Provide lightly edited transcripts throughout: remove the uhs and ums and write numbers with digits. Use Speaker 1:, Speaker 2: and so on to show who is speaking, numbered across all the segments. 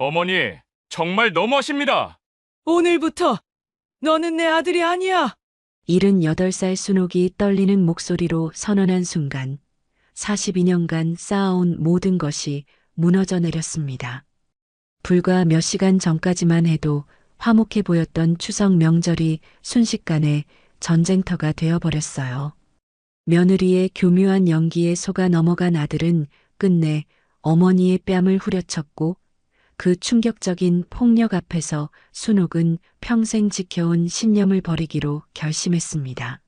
Speaker 1: 어머니, 정말 너무하십니다.
Speaker 2: 오늘부터 너는 내 아들이 아니야.
Speaker 3: 78살 순옥이 떨리는 목소리로 선언한 순간 42년간 쌓아온 모든 것이 무너져 내렸습니다. 불과 몇 시간 전까지만 해도 화목해 보였던 추석 명절이 순식간에 전쟁터가 되어버렸어요. 며느리의 교묘한 연기에 속아 넘어간 아들은 끝내 어머니의 뺨을 후려쳤고 그 충격적인 폭력 앞에서 순옥은 평생 지켜온 신념을 버리기로 결심했습니다.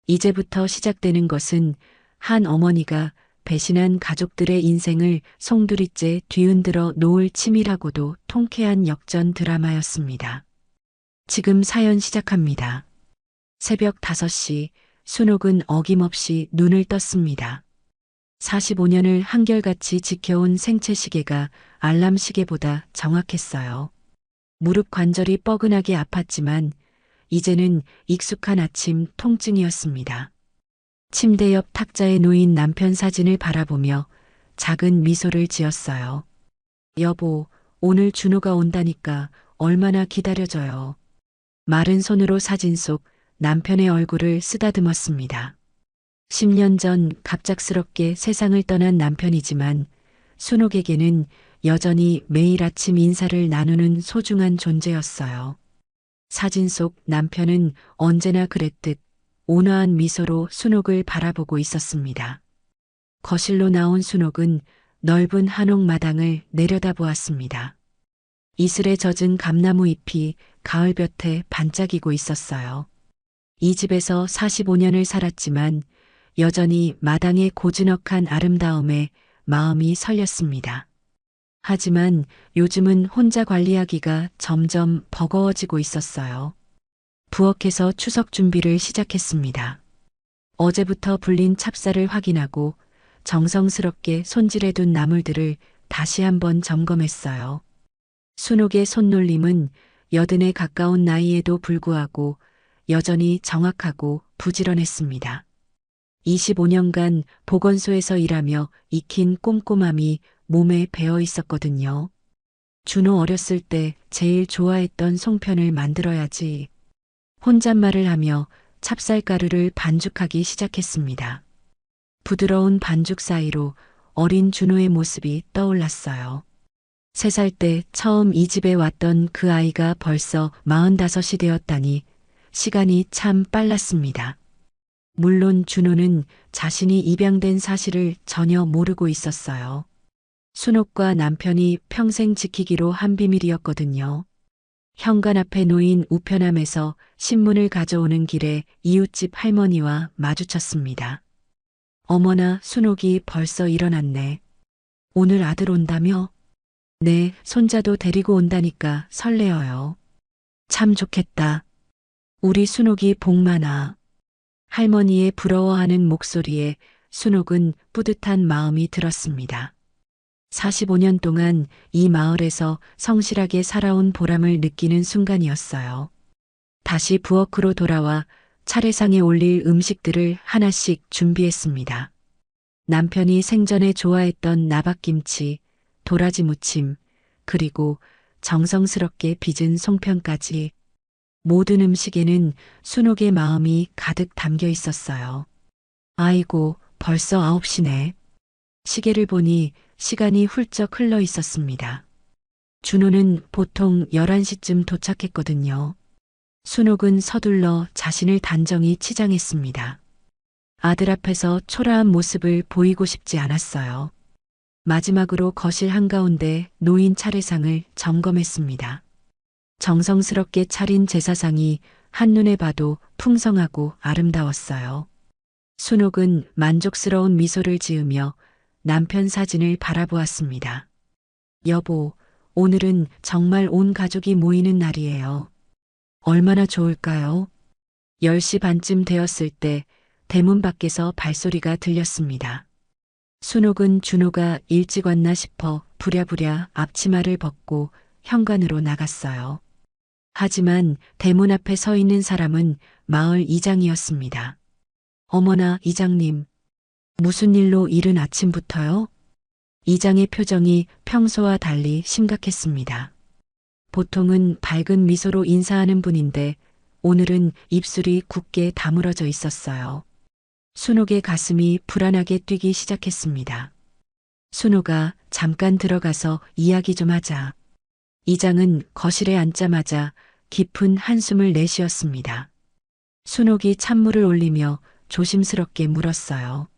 Speaker 3: 이제부터 시작되는 것은 한 어머니가 배신한 가족들의 인생을 송두리째 뒤흔들어 놓을 치밀하고도 통쾌한 역전 드라마였습니다. 지금 사연 시작합니다. 새벽 5시 순옥은 어김없이 눈을 떴습니다. 45년을 한결같이 지켜온 생체시계가 알람 시계보다 정확했어요. 무릎 관절이 뻐근하게 아팠지만 이제는 익숙한 아침 통증이었습니다. 침대 옆 탁자에 놓인 남편 사진을 바라보며 작은 미소를 지었어요. 여보, 오늘 준호가 온다니까 얼마나 기다려져요. 마른 손으로 사진 속 남편의 얼굴을 쓰다듬었습니다. 10년 전 갑작스럽게 세상을 떠난 남편이지만 순옥에게는 여전히 매일 아침 인사를 나누는 소중한 존재였어요. 사진 속 남편은 언제나 그랬듯 온화한 미소로 순옥을 바라보고 있었습니다. 거실로 나온 순옥은 넓은 한옥 마당을 내려다보았습니다. 이슬에 젖은 감나무 잎이 가을볕에 반짝이고 있었어요. 이 집에서 45년을 살았지만 여전히 마당의 고즈넉한 아름다움에 마음이 설렸습니다. 하지만 요즘은 혼자 관리하기가 점점 버거워지고 있었어요. 부엌에서 추석 준비를 시작했습니다. 어제부터 불린 찹쌀을 확인하고 정성스럽게 손질해둔 나물들을 다시 한번 점검했어요. 순옥의 손놀림은 80에 가까운 나이에도 불구하고 여전히 정확하고 부지런했습니다. 25년간 보건소에서 일하며 익힌 꼼꼼함이 몸에 배어 있었거든요. 준호 어렸을 때 제일 좋아했던 송편을 만들어야지. 혼잣말을 하며 찹쌀가루를 반죽하기 시작했습니다. 부드러운 반죽 사이로 어린 준호의 모습이 떠올랐어요. 3살 때 처음 이 집에 왔던 그 아이가 벌써 45이 되었다니 시간이 참 빨랐습니다. 물론 준호는 자신이 입양된 사실을 전혀 모르고 있었어요. 순옥과 남편이 평생 지키기로 한 비밀이었거든요. 현관 앞에 놓인 우편함에서 신문을 가져오는 길에 이웃집 할머니와 마주쳤습니다. 어머나, 순옥이 벌써 일어났네. 오늘 아들 온다며? 네, 손자도 데리고 온다니까 설레어요. 참 좋겠다. 우리 순옥이 복 많아. 할머니의 부러워하는 목소리에 순옥은 뿌듯한 마음이 들었습니다. 45년 동안 이 마을에서 성실하게 살아온 보람을 느끼는 순간이었어요. 다시 부엌으로 돌아와 차례상에 올릴 음식들을 하나씩 준비했습니다. 남편이 생전에 좋아했던 나박김치, 도라지 무침, 그리고 정성스럽게 빚은 송편까지. 모든 음식에는 순옥의 마음이 가득 담겨 있었어요. 아이고, 벌써 9시네. 시계를 보니 시간이 훌쩍 흘러 있었습니다. 준호는 보통 11시쯤 도착했거든요. 순옥은 서둘러 자신을 단정히 치장했습니다. 아들 앞에서 초라한 모습을 보이고 싶지 않았어요. 마지막으로 거실 한가운데 놓인 차례상을 점검했습니다. 정성스럽게 차린 제사상이 한눈에 봐도 풍성하고 아름다웠어요. 순옥은 만족스러운 미소를 지으며 남편 사진을 바라보았습니다. 여보, 오늘은 정말 온 가족이 모이는 날이에요. 얼마나 좋을까요? 10시 반쯤 되었을 때 대문 밖에서 발소리가 들렸습니다. 순옥은 준호가 일찍 왔나 싶어 부랴부랴 앞치마를 벗고 현관으로 나갔어요. 하지만 대문 앞에 서 있는 사람은 마을 이장이었습니다. 어머나, 이장님. 무슨 일로 이른 아침부터요? 이장의 표정이 평소와 달리 심각했습니다. 보통은 밝은 미소로 인사하는 분인데 오늘은 입술이 굳게 다물어져 있었어요. 순옥의 가슴이 불안하게 뛰기 시작했습니다. 순옥아, 잠깐 들어가서 이야기 좀 하자. 이장은 거실에 앉자마자 깊은 한숨을 내쉬었습니다. 순옥이 찬물을 올리며 조심스럽게 물었어요.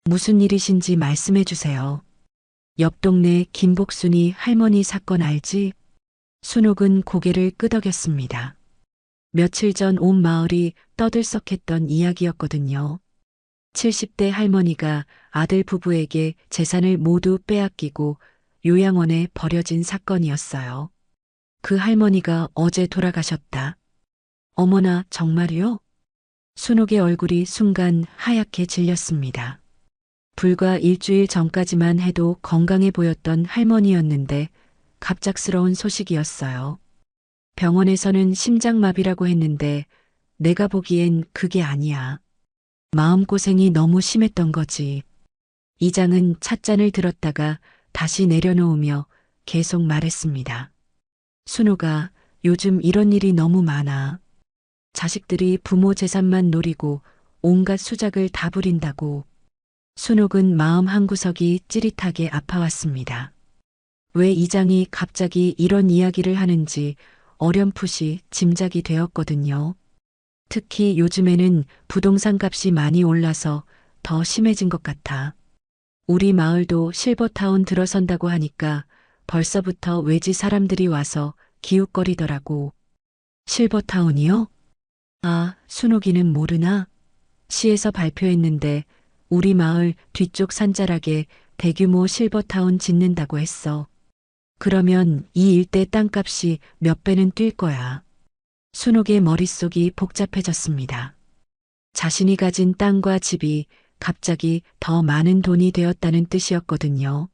Speaker 3: 무슨 일이신지 말씀해 주세요. 옆 동네 김복순이 할머니 사건 알지? 순옥은 고개를 끄덕였습니다. 며칠 전 온 마을이 떠들썩했던 이야기였거든요. 70대 할머니가 아들 부부에게 재산을 모두 빼앗기고 요양원에 버려진 사건이었어요. 그 할머니가 어제 돌아가셨다. 어머나, 정말이요? 순옥의 얼굴이 순간 하얗게 질렸습니다. 불과 일주일 전까지만 해도 건강해 보였던 할머니였는데 갑작스러운 소식이었어요. 병원에서는 심장마비라고 했는데 내가 보기엔 그게 아니야. 마음고생이 너무 심했던 거지. 이장은 찻잔을 들었다가 다시 내려놓으며 계속 말했습니다. 순옥아, 요즘 이런 일이 너무 많아. 자식들이 부모 재산만 노리고 온갖 수작을 다 부린다고. 순옥은 마음 한구석이 찌릿하게 아파왔습니다. 왜 이장이 갑자기 이런 이야기를 하는지 어렴풋이 짐작이 되었거든요. 특히 요즘에는 부동산 값이 많이 올라서 더 심해진 것 같아. 우리 마을도 실버타운 들어선다고 하니까 벌써부터 외지 사람들이 와서 기웃거리더라고. 실버타운이요? 아, 순옥이는 모르나? 시에서 발표했는데 우리 마을 뒤쪽 산자락에 대규모 실버타운 짓는다고 했어. 그러면 이 일대 땅값이 몇 배는 뛸 거야. 순옥의 머릿속이 복잡해졌습니다. 자신이 가진 땅과 집이 갑자기 더 많은 돈이 되었다는 뜻이었거든요.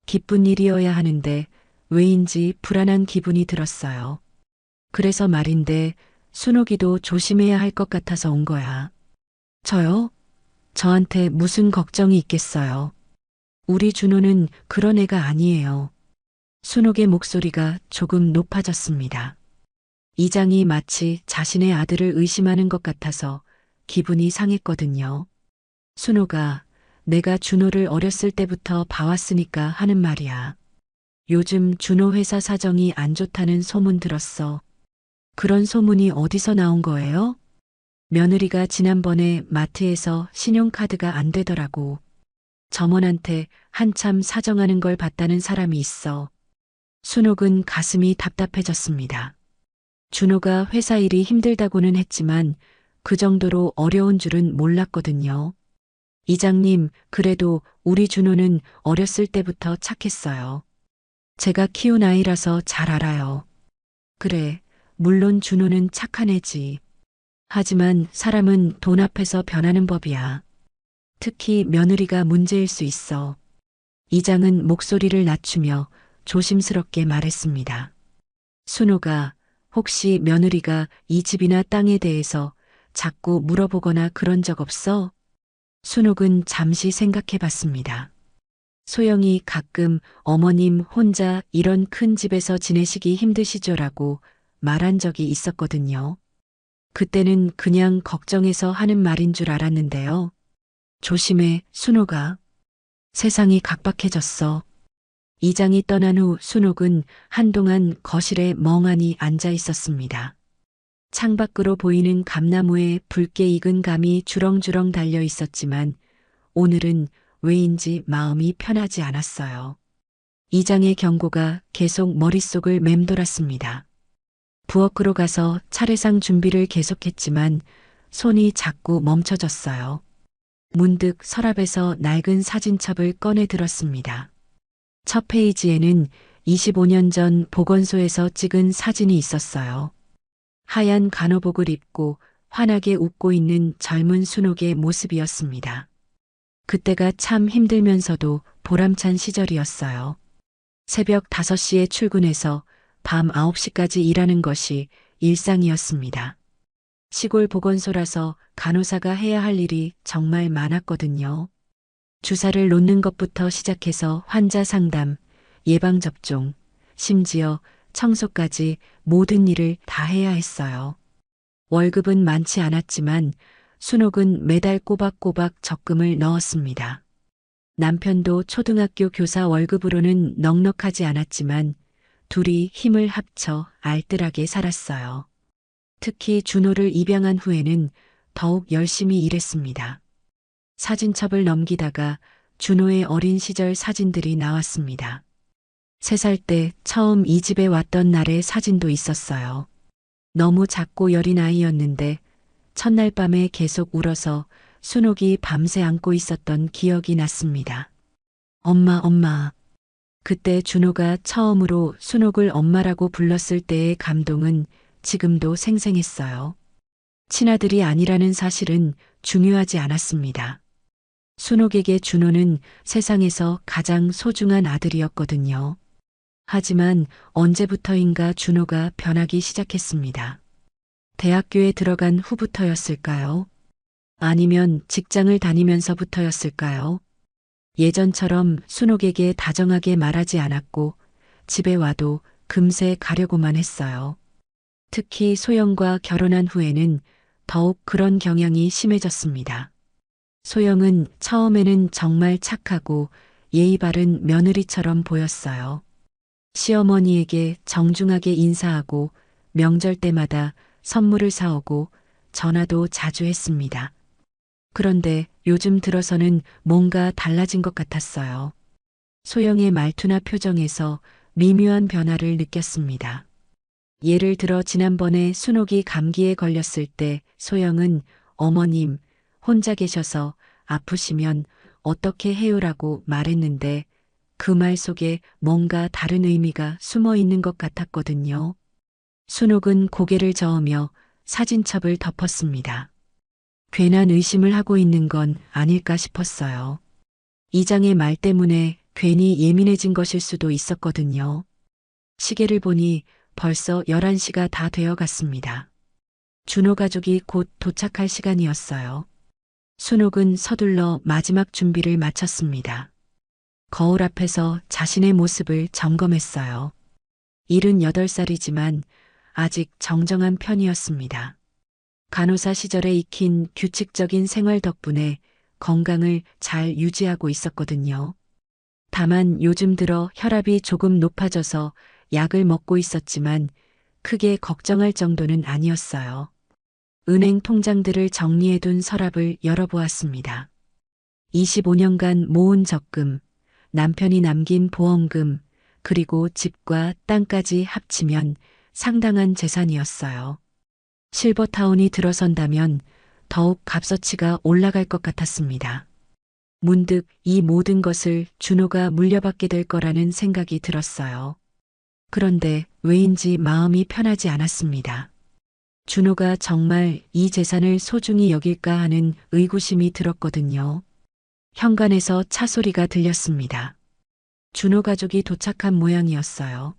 Speaker 3: 기쁜 일이어야 하는데 왜인지 불안한 기분이 들었어요. 그래서 말인데 순옥이도 조심해야 할 것 같아서 온 거야. 저요? 저한테 무슨 걱정이 있겠어요. 우리 준호는 그런 애가 아니에요. 순옥의 목소리가 조금 높아졌습니다. 이장이 마치 자신의 아들을 의심하는 것 같아서 기분이 상했거든요. 순옥아, 내가 준호를 어렸을 때부터 봐왔으니까 하는 말이야. 요즘 준호 회사 사정이 안 좋다는 소문 들었어. 그런 소문이 어디서 나온 거예요? 며느리가 지난번에 마트에서 신용카드가 안 되더라고. 점원한테 한참 사정하는 걸 봤다는 사람이 있어. 순옥은 가슴이 답답해졌습니다. 준호가 회사 일이 힘들다고는 했지만 그 정도로 어려운 줄은 몰랐거든요. 이장님, 그래도 우리 준호는 어렸을 때부터 착했어요. 제가 키운 아이라서 잘 알아요. 그래, 물론 준호는 착한 애지. 하지만 사람은 돈 앞에서 변하는 법이야. 특히 며느리가 문제일 수 있어. 이장은 목소리를 낮추며 조심스럽게 말했습니다. 순호가, 혹시 며느리가 이 집이나 땅에 대해서 자꾸 물어보거나 그런 적 없어? 순옥은 잠시 생각해 봤습니다. 소영이 가끔 어머님 혼자 이런 큰 집에서 지내시기 힘드시죠라고 말한 적이 있었거든요. 그때는 그냥 걱정해서 하는 말인 줄 알았는데요. 조심해, 순옥아. 세상이 각박해졌어. 이장이 떠난 후 순옥은 한동안 거실에 멍하니 앉아 있었습니다. 창밖으로 보이는 감나무에 붉게 익은 감이 주렁주렁 달려 있었지만 오늘은 왜인지 마음이 편하지 않았어요. 이장의 경고가 계속 머릿속을 맴돌았습니다. 부엌으로 가서 차례상 준비를 계속했지만 손이 자꾸 멈춰졌어요. 문득 서랍에서 낡은 사진첩을 꺼내 들었습니다. 첫 페이지에는 25년 전 보건소에서 찍은 사진이 있었어요. 하얀 간호복을 입고 환하게 웃고 있는 젊은 순옥의 모습이었습니다. 그때가 참 힘들면서도 보람찬 시절이었어요. 새벽 5시에 출근해서 밤 9시까지 일하는 것이 일상이었습니다. 시골 보건소라서 간호사가 해야 할 일이 정말 많았거든요. 주사를 놓는 것부터 시작해서 환자 상담, 예방접종, 심지어 청소까지 모든 일을 다 해야 했어요. 월급은 많지 않았지만 순옥은 매달 꼬박꼬박 적금을 넣었습니다. 남편도 초등학교 교사 월급으로는 넉넉하지 않았지만 둘이 힘을 합쳐 알뜰하게 살았어요. 특히 준호를 입양한 후에는 더욱 열심히 일했습니다. 사진첩을 넘기다가 준호의 어린 시절 사진들이 나왔습니다. 3살 때 처음 이 집에 왔던 날의 사진도 있었어요. 너무 작고 여린 아이였는데 첫날 밤에 계속 울어서 순옥이 밤새 안고 있었던 기억이 났습니다. 엄마. 그때 준호가 처음으로 순옥을 엄마라고 불렀을 때의 감동은 지금도 생생했어요. 친아들이 아니라는 사실은 중요하지 않았습니다. 순옥에게 준호는 세상에서 가장 소중한 아들이었거든요. 하지만 언제부터인가 준호가 변하기 시작했습니다. 대학교에 들어간 후부터였을까요? 아니면 직장을 다니면서부터였을까요? 예전처럼 순옥에게 다정하게 말하지 않았고 집에 와도 금세 가려고만 했어요. 특히 소영과 결혼한 후에는 더욱 그런 경향이 심해졌습니다. 소영은 처음에는 정말 착하고 예의 바른 며느리처럼 보였어요. 시어머니에게 정중하게 인사하고 명절 때마다 선물을 사오고 전화도 자주 했습니다. 그런데 요즘 들어서는 뭔가 달라진 것 같았어요. 소영의 말투나 표정에서 미묘한 변화를 느꼈습니다. 예를 들어 지난번에 순옥이 감기에 걸렸을 때 소영은 어머님, 혼자 계셔서 아프시면 어떻게 해요라고 말했는데 그 말 속에 뭔가 다른 의미가 숨어 있는 것 같았거든요. 순옥은 고개를 저으며 사진첩을 덮었습니다. 괜한 의심을 하고 있는 건 아닐까 싶었어요. 이장의 말 때문에 괜히 예민해진 것일 수도 있었거든요. 시계를 보니 벌써 11시가 다 되어 갔습니다. 준호 가족이 곧 도착할 시간이었어요. 순옥은 서둘러 마지막 준비를 마쳤습니다. 거울 앞에서 자신의 모습을 점검했어요. 78살이지만 아직 정정한 편이었습니다. 간호사 시절에 익힌 규칙적인 생활 덕분에 건강을 잘 유지하고 있었거든요. 다만 요즘 들어 혈압이 조금 높아져서 약을 먹고 있었지만 크게 걱정할 정도는 아니었어요. 은행 통장들을 정리해둔 서랍을 열어보았습니다. 25년간 모은 적금, 남편이 남긴 보험금, 그리고 집과 땅까지 합치면 상당한 재산이었어요. 실버타운이 들어선다면 더욱 값어치가 올라갈 것 같았습니다. 문득 이 모든 것을 준호가 물려받게 될 거라는 생각이 들었어요. 그런데 왜인지 마음이 편하지 않았습니다. 준호가 정말 이 재산을 소중히 여길까 하는 의구심이 들었거든요. 현관에서 차 소리가 들렸습니다. 준호 가족이 도착한 모양이었어요.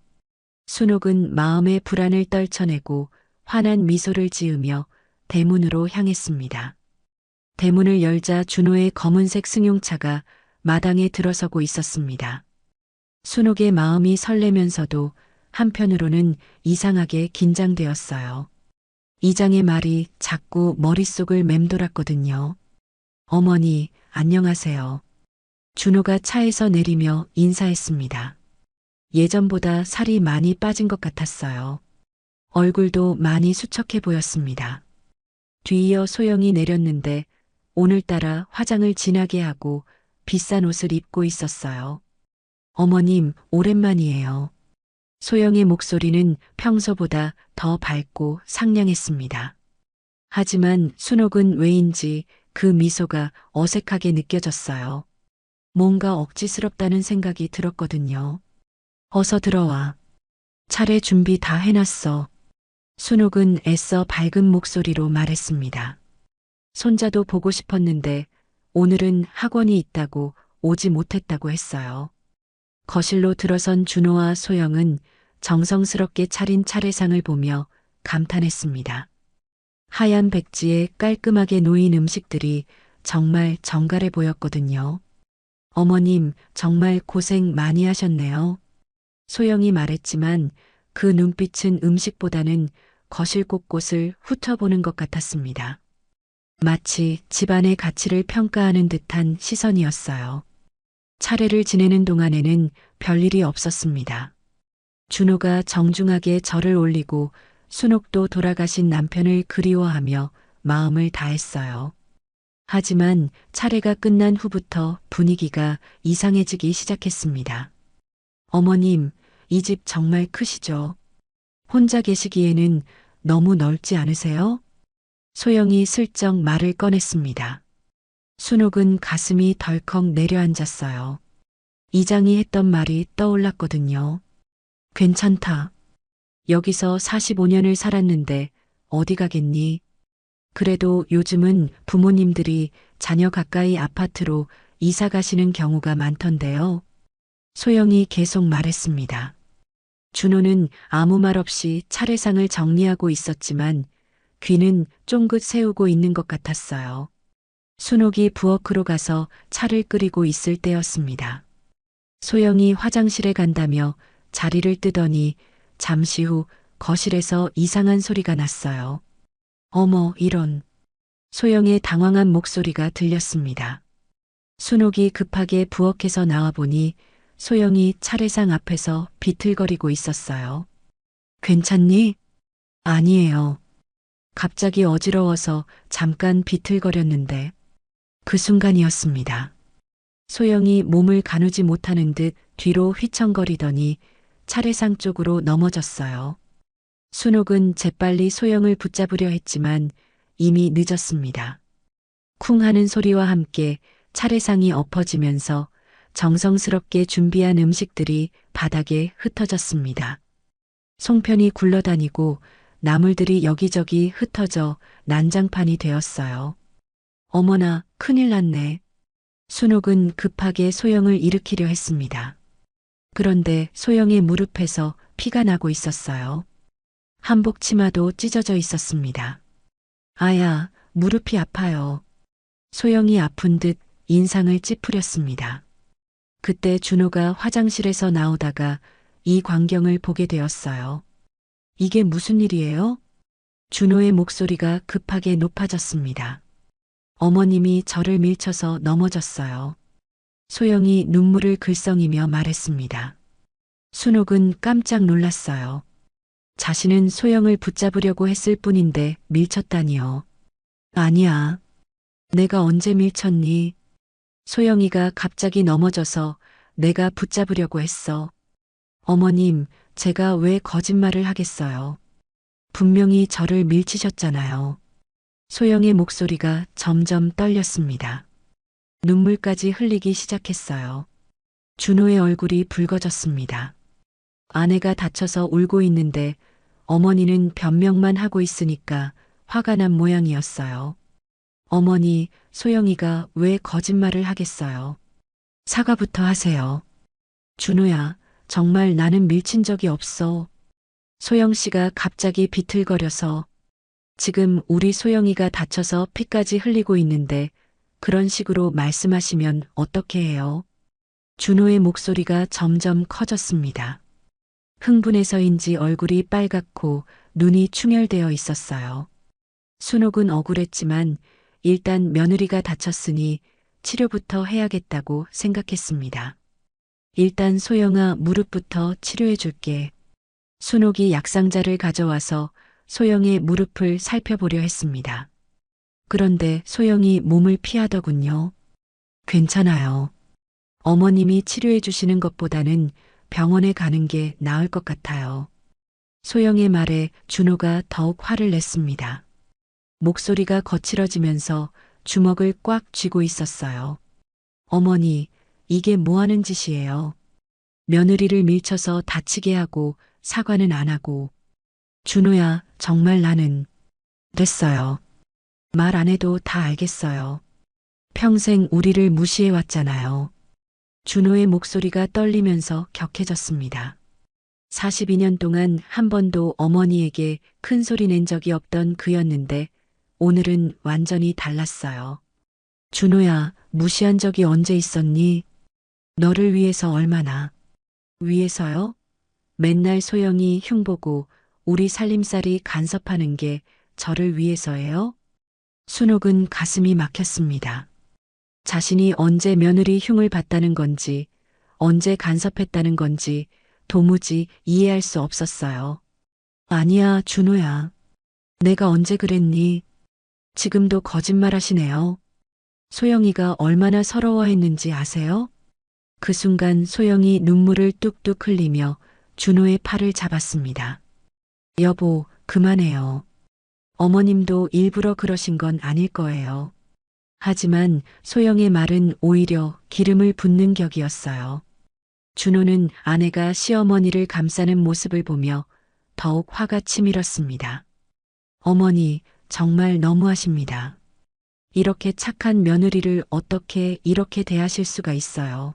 Speaker 3: 순옥은 마음의 불안을 떨쳐내고 환한 미소를 지으며 대문으로 향했습니다. 대문을 열자 준호의 검은색 승용차가 마당에 들어서고 있었습니다. 순옥의 마음이 설레면서도 한편으로는 이상하게 긴장되었어요. 이장의 말이 자꾸 머릿속을 맴돌았거든요. 어머니, 안녕하세요. 준호가 차에서 내리며 인사했습니다. 예전보다 살이 많이 빠진 것 같았어요. 얼굴도 많이 수척해 보였습니다. 뒤이어 소영이 내렸는데 오늘따라 화장을 진하게 하고 비싼 옷을 입고 있었어요. 어머님, 오랜만이에요. 소영의 목소리는 평소보다 더 밝고 상냥했습니다. 하지만 순옥은 왜인지 그 미소가 어색하게 느껴졌어요. 뭔가 억지스럽다는 생각이 들었거든요. 어서 들어와. 차례 준비 다 해놨어. 순옥은 애써 밝은 목소리로 말했습니다. 손자도 보고 싶었는데 오늘은 학원이 있다고 오지 못했다고 했어요. 거실로 들어선 준호와 소영은 정성스럽게 차린 차례상을 보며 감탄했습니다. 하얀 백지에 깔끔하게 놓인 음식들이 정말 정갈해 보였거든요. 어머님, 정말 고생 많이 하셨네요. 소영이 말했지만 그 눈빛은 음식보다는 거실 곳곳을 훑어보는 것 같았습니다. 마치 집안의 가치를 평가하는 듯한 시선이었어요. 차례를 지내는 동안에는 별일이 없었습니다. 준호가 정중하게 절을 올리고 순옥도 돌아가신 남편을 그리워하며 마음을 다했어요. 하지만 차례가 끝난 후부터 분위기가 이상해지기 시작했습니다. 어머님, 이 집 정말 크시죠? 혼자 계시기에는 너무 넓지 않으세요? 소영이 슬쩍 말을 꺼냈습니다. 순옥은 가슴이 덜컥 내려앉았어요. 이장이 했던 말이 떠올랐거든요. 괜찮다. 여기서 45년을 살았는데 어디 가겠니? 그래도 요즘은 부모님들이 자녀 가까이 아파트로 이사 가시는 경우가 많던데요. 소영이 계속 말했습니다. 준호는 아무 말 없이 차례상을 정리하고 있었지만 귀는 쫑긋 세우고 있는 것 같았어요. 순옥이 부엌으로 가서 차를 끓이고 있을 때였습니다. 소영이 화장실에 간다며 자리를 뜨더니 잠시 후 거실에서 이상한 소리가 났어요. 어머, 이런. 소영의 당황한 목소리가 들렸습니다. 순옥이 급하게 부엌에서 나와보니 소영이 차례상 앞에서 비틀거리고 있었어요. 괜찮니? 아니에요. 갑자기 어지러워서 잠깐 비틀거렸는데 그 순간이었습니다. 소영이 몸을 가누지 못하는 듯 뒤로 휘청거리더니 차례상 쪽으로 넘어졌어요. 순옥은 재빨리 소영을 붙잡으려 했지만 이미 늦었습니다. 쿵 하는 소리와 함께 차례상이 엎어지면서 정성스럽게 준비한 음식들이 바닥에 흩어졌습니다. 송편이 굴러다니고 나물들이 여기저기 흩어져 난장판이 되었어요. 어머나, 큰일 났네. 순옥은 급하게 소영을 일으키려 했습니다. 그런데 소영의 무릎에서 피가 나고 있었어요. 한복 치마도 찢어져 있었습니다. 아야, 무릎이 아파요. 소영이 아픈 듯 인상을 찌푸렸습니다. 그때 준호가 화장실에서 나오다가 이 광경을 보게 되었어요. 이게 무슨 일이에요? 준호의 목소리가 급하게 높아졌습니다. 어머님이 저를 밀쳐서 넘어졌어요. 소영이 눈물을 글썽이며 말했습니다. 순옥은 깜짝 놀랐어요. 자신은 소영을 붙잡으려고 했을 뿐인데 밀쳤다니요. 아니야. 내가 언제 밀쳤니? 소영이가 갑자기 넘어져서 내가 붙잡으려고 했어. 어머님, 제가 왜 거짓말을 하겠어요. 분명히 저를 밀치셨잖아요. 소영의 목소리가 점점 떨렸습니다. 눈물까지 흘리기 시작했어요. 준호의 얼굴이 붉어졌습니다. 아내가 다쳐서 울고 있는데 어머니는 변명만 하고 있으니까 화가 난 모양이었어요. 어머니, 소영이가 왜 거짓말을 하겠어요? 사과부터 하세요. 준호야, 정말 나는 밀친 적이 없어. 소영 씨가 갑자기 비틀거려서 지금 우리 소영이가 다쳐서 피까지 흘리고 있는데 그런 식으로 말씀하시면 어떻게 해요? 준호의 목소리가 점점 커졌습니다. 흥분해서인지 얼굴이 빨갛고 눈이 충혈되어 있었어요. 순옥은 억울했지만 일단 며느리가 다쳤으니 치료부터 해야겠다고 생각했습니다. 일단 소영아, 무릎부터 치료해 줄게. 순옥이 약상자를 가져와서 소영의 무릎을 살펴보려 했습니다. 그런데 소영이 몸을 피하더군요. 괜찮아요. 어머님이 치료해 주시는 것보다는 병원에 가는 게 나을 것 같아요. 소영의 말에 준호가 더욱 화를 냈습니다. 목소리가 거칠어지면서 주먹을 꽉 쥐고 있었어요. 어머니, 이게 뭐 하는 짓이에요? 며느리를 밀쳐서 다치게 하고 사과는 안 하고. 준호야, 정말 나는. 됐어요. 말 안 해도 다 알겠어요. 평생 우리를 무시해 왔잖아요. 준호의 목소리가 떨리면서 격해졌습니다. 42년 동안 한 번도 어머니에게 큰 소리 낸 적이 없던 그였는데 오늘은 완전히 달랐어요. 준호야, 무시한 적이 언제 있었니? 너를 위해서 얼마나. 위해서요? 맨날 소영이 흉보고 우리 살림살이 간섭하는 게 저를 위해서예요? 순옥은 가슴이 막혔습니다. 자신이 언제 며느리 흉을 봤다는 건지, 언제 간섭했다는 건지 도무지 이해할 수 없었어요. 아니야, 준호야. 내가 언제 그랬니? 지금도 거짓말 하시네요. 소영이가 얼마나 서러워했는지 아세요? 그 순간 소영이 눈물을 뚝뚝 흘리며 준호의 팔을 잡았습니다. 여보, 그만해요. 어머님도 일부러 그러신 건 아닐 거예요. 하지만 소영의 말은 오히려 기름을 붓는 격이었어요. 준호는 아내가 시어머니를 감싸는 모습을 보며 더욱 화가 치밀었습니다. 어머니, 정말 너무하십니다. 이렇게 착한 며느리를 어떻게 이렇게 대하실 수가 있어요.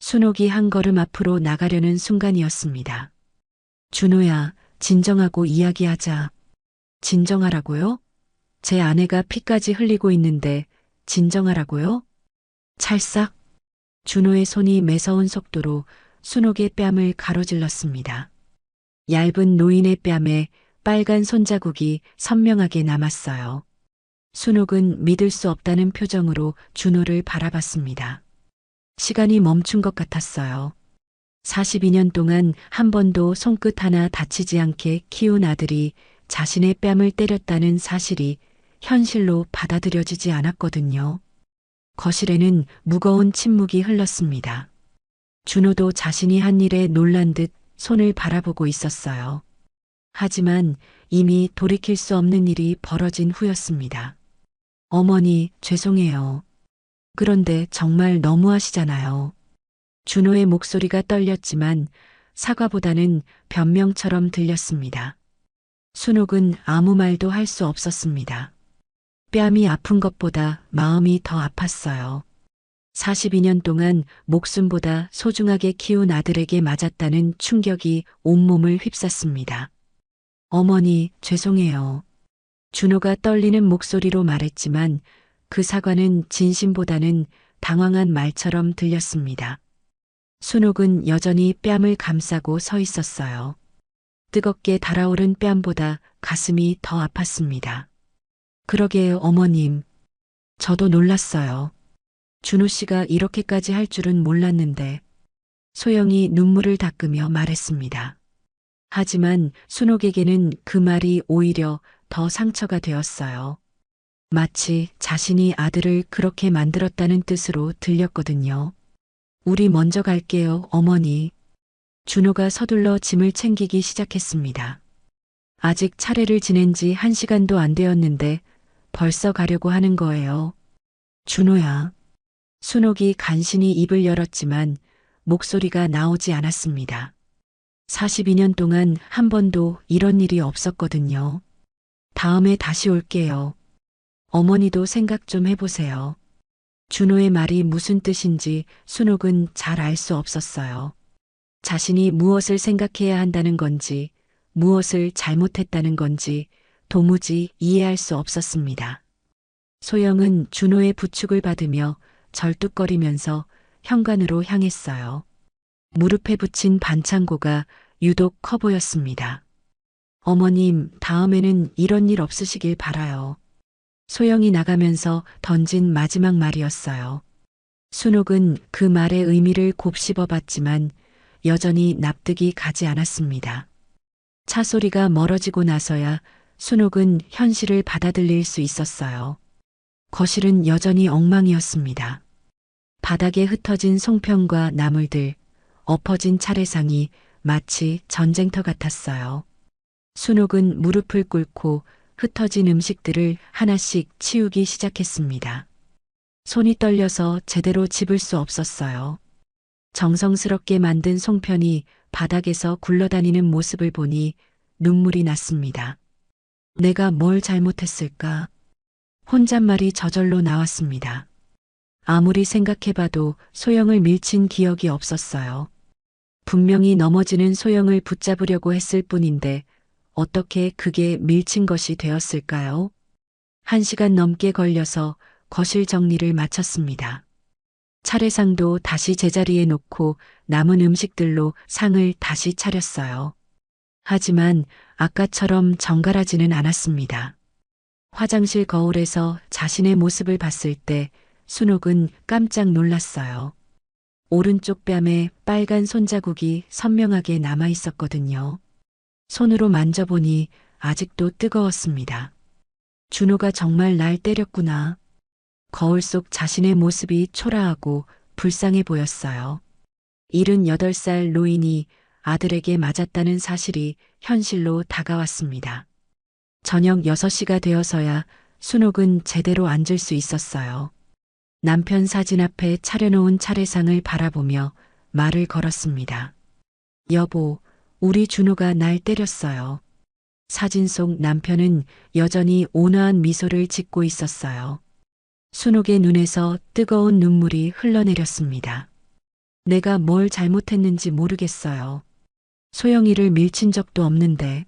Speaker 3: 순옥이 한 걸음 앞으로 나가려는 순간이었습니다. 준호야, 진정하고 이야기하자. 진정하라고요? 제 아내가 피까지 흘리고 있는데 진정하라고요? 찰싹. 준호의 손이 매서운 속도로 순옥의 뺨을 가로질렀습니다. 얇은 노인의 뺨에 빨간 손자국이 선명하게 남았어요. 순옥은 믿을 수 없다는 표정으로 준호를 바라봤습니다. 시간이 멈춘 것 같았어요. 42년 동안 한 번도 손끝 하나 다치지 않게 키운 아들이 자신의 뺨을 때렸다는 사실이 현실로 받아들여지지 않았거든요. 거실에는 무거운 침묵이 흘렀습니다. 준호도 자신이 한 일에 놀란 듯 손을 바라보고 있었어요. 하지만 이미 돌이킬 수 없는 일이 벌어진 후였습니다. 어머니, 죄송해요. 그런데 정말 너무하시잖아요. 준호의 목소리가 떨렸지만 사과보다는 변명처럼 들렸습니다. 순옥은 아무 말도 할 수 없었습니다. 뺨이 아픈 것보다 마음이 더 아팠어요. 42년 동안 목숨보다 소중하게 키운 아들에게 맞았다는 충격이 온몸을 휩쌌습니다. 어머니, 죄송해요. 준호가 떨리는 목소리로 말했지만 그 사과는 진심보다는 당황한 말처럼 들렸습니다. 순옥은 여전히 뺨을 감싸고 서 있었어요. 뜨겁게 달아오른 뺨보다 가슴이 더 아팠습니다. 그러게요, 어머님. 저도 놀랐어요. 준호 씨가 이렇게까지 할 줄은 몰랐는데. 소영이 눈물을 닦으며 말했습니다. 하지만 순옥에게는 그 말이 오히려 더 상처가 되었어요. 마치 자신이 아들을 그렇게 만들었다는 뜻으로 들렸거든요. 우리 먼저 갈게요, 어머니. 준호가 서둘러 짐을 챙기기 시작했습니다. 아직 차례를 지낸 지 1시간도 안 되었는데 벌써 가려고 하는 거예요. 준호야. 순옥이 간신히 입을 열었지만 목소리가 나오지 않았습니다. 42년 동안 한 번도 이런 일이 없었거든요. 다음에 다시 올게요. 어머니도 생각 좀 해보세요. 준호의 말이 무슨 뜻인지 순옥은 잘 알 수 없었어요. 자신이 무엇을 생각해야 한다는 건지, 무엇을 잘못했다는 건지 도무지 이해할 수 없었습니다. 소영은 준호의 부축을 받으며 절뚝거리면서 현관으로 향했어요. 무릎에 붙인 반창고가 유독 커 보였습니다. 어머님, 다음에는 이런 일 없으시길 바라요. 소영이 나가면서 던진 마지막 말이었어요. 순옥은 그 말의 의미를 곱씹어 봤지만 여전히 납득이 가지 않았습니다. 차 소리가 멀어지고 나서야 순옥은 현실을 받아들일 수 있었어요. 거실은 여전히 엉망이었습니다. 바닥에 흩어진 송편과 나물들, 엎어진 차례상이 마치 전쟁터 같았어요. 순옥은 무릎을 꿇고 흩어진 음식들을 하나씩 치우기 시작했습니다. 손이 떨려서 제대로 집을 수 없었어요. 정성스럽게 만든 송편이 바닥에서 굴러다니는 모습을 보니 눈물이 났습니다. 내가 뭘 잘못했을까? 혼잣말이 저절로 나왔습니다. 아무리 생각해봐도 소영을 밀친 기억이 없었어요. 분명히 넘어지는 소영을 붙잡으려고 했을 뿐인데 어떻게 그게 밀친 것이 되었을까요? 1시간 넘게 걸려서 거실 정리를 마쳤습니다. 차례상도 다시 제자리에 놓고 남은 음식들로 상을 다시 차렸어요. 하지만 아까처럼 정갈하지는 않았습니다. 화장실 거울에서 자신의 모습을 봤을 때 순옥은 깜짝 놀랐어요. 오른쪽 뺨에 빨간 손자국이 선명하게 남아 있었거든요. 손으로 만져보니 아직도 뜨거웠습니다. 준호가 정말 날 때렸구나. 거울 속 자신의 모습이 초라하고 불쌍해 보였어요. 78살 노인이 아들에게 맞았다는 사실이 현실로 다가왔습니다. 저녁 6시가 되어서야 순옥은 제대로 앉을 수 있었어요. 남편 사진 앞에 차려놓은 차례상을 바라보며 말을 걸었습니다. 여보, 우리 준호가 날 때렸어요. 사진 속 남편은 여전히 온화한 미소를 짓고 있었어요. 순옥의 눈에서 뜨거운 눈물이 흘러내렸습니다. 내가 뭘 잘못했는지 모르겠어요. 소영이를 밀친 적도 없는데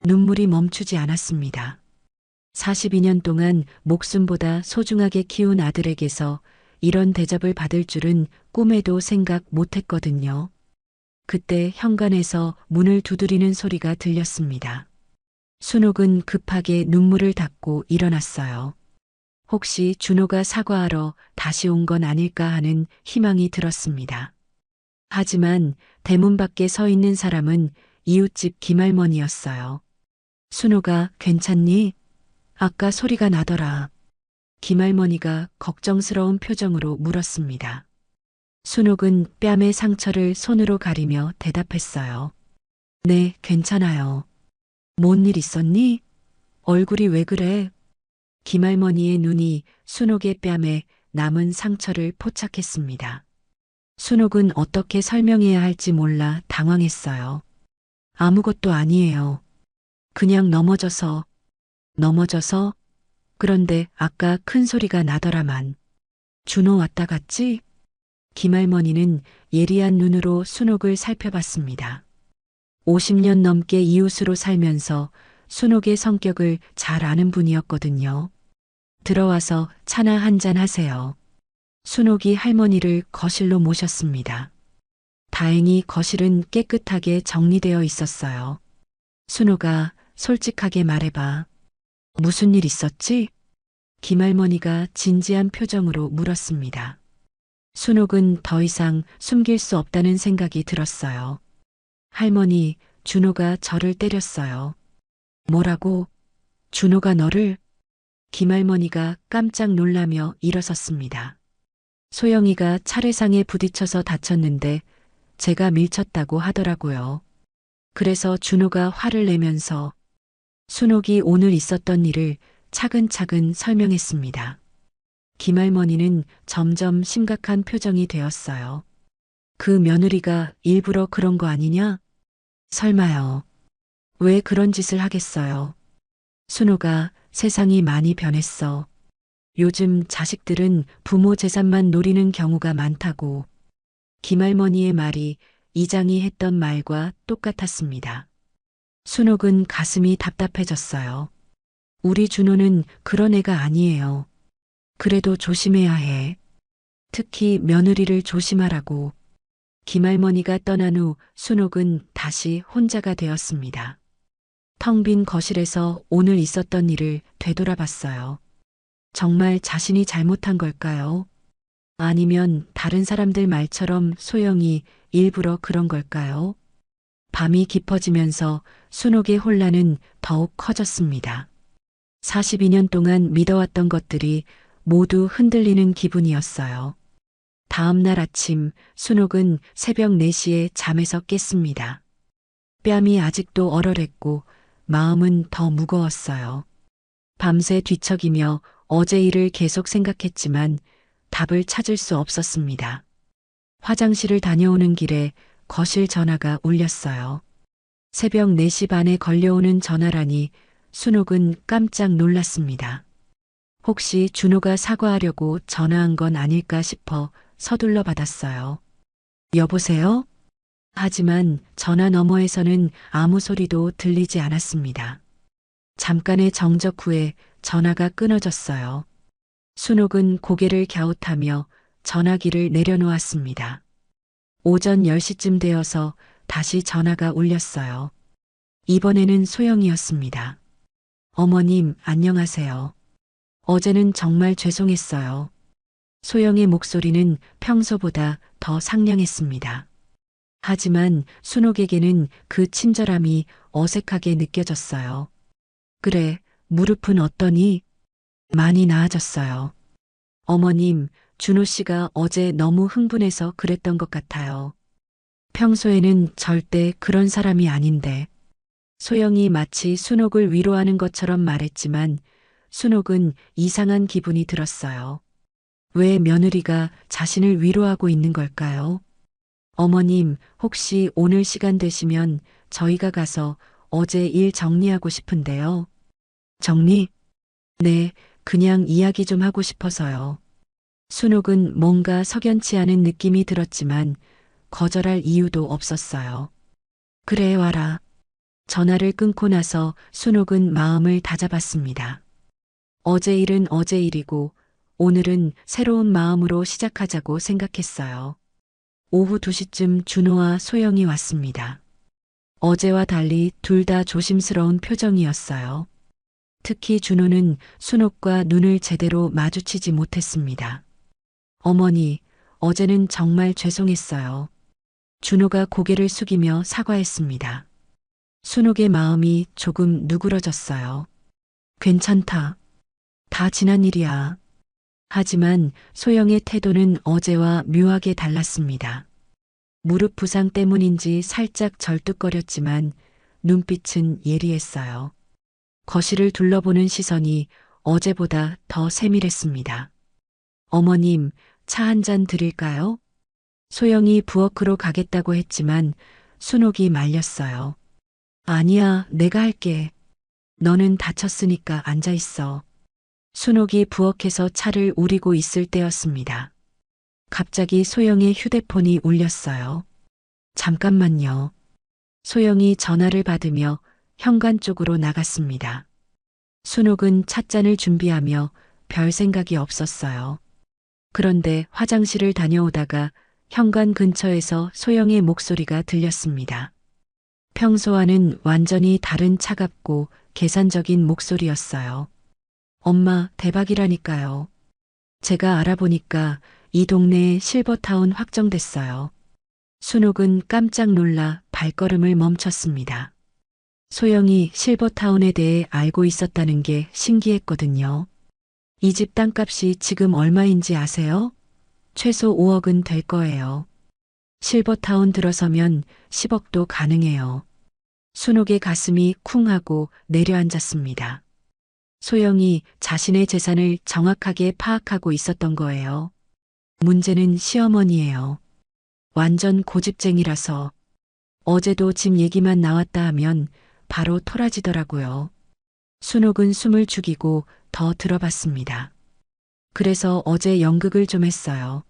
Speaker 3: 눈물이 멈추지 않았습니다. 42년 동안 목숨보다 소중하게 키운 아들에게서 이런 대접을 받을 줄은 꿈에도 생각 못했거든요. 그때 현관에서 문을 두드리는 소리가 들렸습니다. 순옥은 급하게 눈물을 닦고 일어났어요. 혹시 준호가 사과하러 다시 온 건 아닐까 하는 희망이 들었습니다. 하지만 대문 밖에 서 있는 사람은 이웃집 김할머니였어요. 순호가 괜찮니? 아까 소리가 나더라. 김할머니가 걱정스러운 표정으로 물었습니다. 순옥은 뺨의 상처를 손으로 가리며 대답했어요. 네, 괜찮아요. 뭔 일 있었니? 얼굴이 왜 그래? 김할머니의 눈이 순옥의 뺨에 남은 상처를 포착했습니다. 순옥은 어떻게 설명해야 할지 몰라 당황했어요. 아무것도 아니에요. 그냥 넘어져서. 그런데 아까 큰 소리가 나더라만. 준호 왔다 갔지? 김할머니는 예리한 눈으로 순옥을 살펴봤습니다. 50년 넘게 이웃으로 살면서 순옥의 성격을 잘 아는 분이었거든요. 들어와서 차나 한잔 하세요. 순옥이 할머니를 거실로 모셨습니다. 다행히 거실은 깨끗하게 정리되어 있었어요. 순옥아, 솔직하게 말해봐. 무슨 일 있었지? 김할머니가 진지한 표정으로 물었습니다. 순옥은 더 이상 숨길 수 없다는 생각이 들었어요. 할머니, 준호가 저를 때렸어요. 뭐라고? 준호가 너를? 김할머니가 깜짝 놀라며 일어섰습니다. 소영이가 차례상에 부딪혀서 다쳤는데 제가 밀쳤다고 하더라고요. 그래서 준호가 화를 내면서 순옥이 오늘 있었던 일을 차근차근 설명했습니다. 김할머니는 점점 심각한 표정이 되었어요. 그 며느리가 일부러 그런 거 아니냐? 설마요. 왜 그런 짓을 하겠어요? 순옥아, 세상이 많이 변했어. 요즘 자식들은 부모 재산만 노리는 경우가 많다고. 김할머니의 말이 이장이 했던 말과 똑같았습니다. 순옥은 가슴이 답답해졌어요. 우리 준호는 그런 애가 아니에요. 그래도 조심해야 해. 특히 며느리를 조심하라고. 김할머니가 떠난 후 순옥은 다시 혼자가 되었습니다. 텅 빈 거실에서 오늘 있었던 일을 되돌아봤어요. 정말 자신이 잘못한 걸까요? 아니면 다른 사람들 말처럼 소영이 일부러 그런 걸까요? 밤이 깊어지면서 순옥의 혼란은 더욱 커졌습니다. 42년 동안 믿어왔던 것들이 모두 흔들리는 기분이었어요. 다음 날 아침 순옥은 새벽 4시에 잠에서 깼습니다. 뺨이 아직도 얼얼했고 마음은 더 무거웠어요. 밤새 뒤척이며 어제 일을 계속 생각했지만 답을 찾을 수 없었습니다. 화장실을 다녀오는 길에 거실 전화가 울렸어요. 새벽 4시 반에 걸려오는 전화라니 순옥은 깜짝 놀랐습니다. 혹시 준호가 사과하려고 전화한 건 아닐까 싶어 서둘러 받았어요. 여보세요? 하지만 전화 너머에서는 아무 소리도 들리지 않았습니다. 잠깐의 정적 후에 전화가 끊어졌어요. 순옥은 고개를 갸웃하며 전화기를 내려놓았습니다. 오전 10시쯤 되어서 다시 전화가 울렸어요. 이번에는 소영이었습니다. 어머님, 안녕하세요. 어제는 정말 죄송했어요. 소영의 목소리는 평소보다 더 상냥했습니다. 하지만 순옥에게는 그 친절함이 어색하게 느껴졌어요. 그래, 무릎은 어떠니? 많이 나아졌어요. 어머님, 준호 씨가 어제 너무 흥분해서 그랬던 것 같아요. 평소에는 절대 그런 사람이 아닌데. 소영이 마치 순옥을 위로하는 것처럼 말했지만 순옥은 이상한 기분이 들었어요. 왜 며느리가 자신을 위로하고 있는 걸까요? 어머님, 혹시 오늘 시간 되시면 저희가 가서 어제 일 정리하고 싶은데요. 정리? 네, 그냥 이야기 좀 하고 싶어서요. 순옥은 뭔가 석연치 않은 느낌이 들었지만 거절할 이유도 없었어요. 그래, 와라. 전화를 끊고 나서 순옥은 마음을 다잡았습니다. 어제 일은 어제 일이고 오늘은 새로운 마음으로 시작하자고 생각했어요. 오후 2시쯤 준호와 소영이 왔습니다. 어제와 달리 둘 다 조심스러운 표정이었어요. 특히 준호는 순옥과 눈을 제대로 마주치지 못했습니다. 어머니, 어제는 정말 죄송했어요. 준호가 고개를 숙이며 사과했습니다. 순옥의 마음이 조금 누그러졌어요. 괜찮다. 다 지난 일이야. 하지만 소영의 태도는 어제와 묘하게 달랐습니다. 무릎 부상 때문인지 살짝 절뚝거렸지만 눈빛은 예리했어요. 거실을 둘러보는 시선이 어제보다 더 세밀했습니다. 어머님, 차 한 잔 드릴까요? 소영이 부엌으로 가겠다고 했지만 순옥이 말렸어요. 아니야, 내가 할게. 너는 다쳤으니까 앉아 있어. 순옥이 부엌에서 차를 우리고 있을 때였습니다. 갑자기 소영의 휴대폰이 울렸어요. 잠깐만요. 소영이 전화를 받으며 현관 쪽으로 나갔습니다. 순옥은 찻잔을 준비하며 별 생각이 없었어요. 그런데 화장실을 다녀오다가 현관 근처에서 소영의 목소리가 들렸습니다. 평소와는 완전히 다른 차갑고 계산적인 목소리였어요. 엄마, 대박이라니까요. 제가 알아보니까 이 동네에 실버타운 확정됐어요. 순옥은 깜짝 놀라 발걸음을 멈췄습니다. 소영이 실버타운에 대해 알고 있었다는 게 신기했거든요. 이 집 땅값이 지금 얼마인지 아세요? 최소 5억은 될 거예요. 실버타운 들어서면 10억도 가능해요. 순옥의 가슴이 쿵 하고 내려앉았습니다. 소영이 자신의 재산을 정확하게 파악하고 있었던 거예요. 문제는 시어머니예요. 완전 고집쟁이라서 어제도 집 얘기만 나왔다 하면 바로 토라지더라고요. 순옥은 숨을 죽이고 더 들어봤습니다. 그래서 어제 연극을 좀 했어요.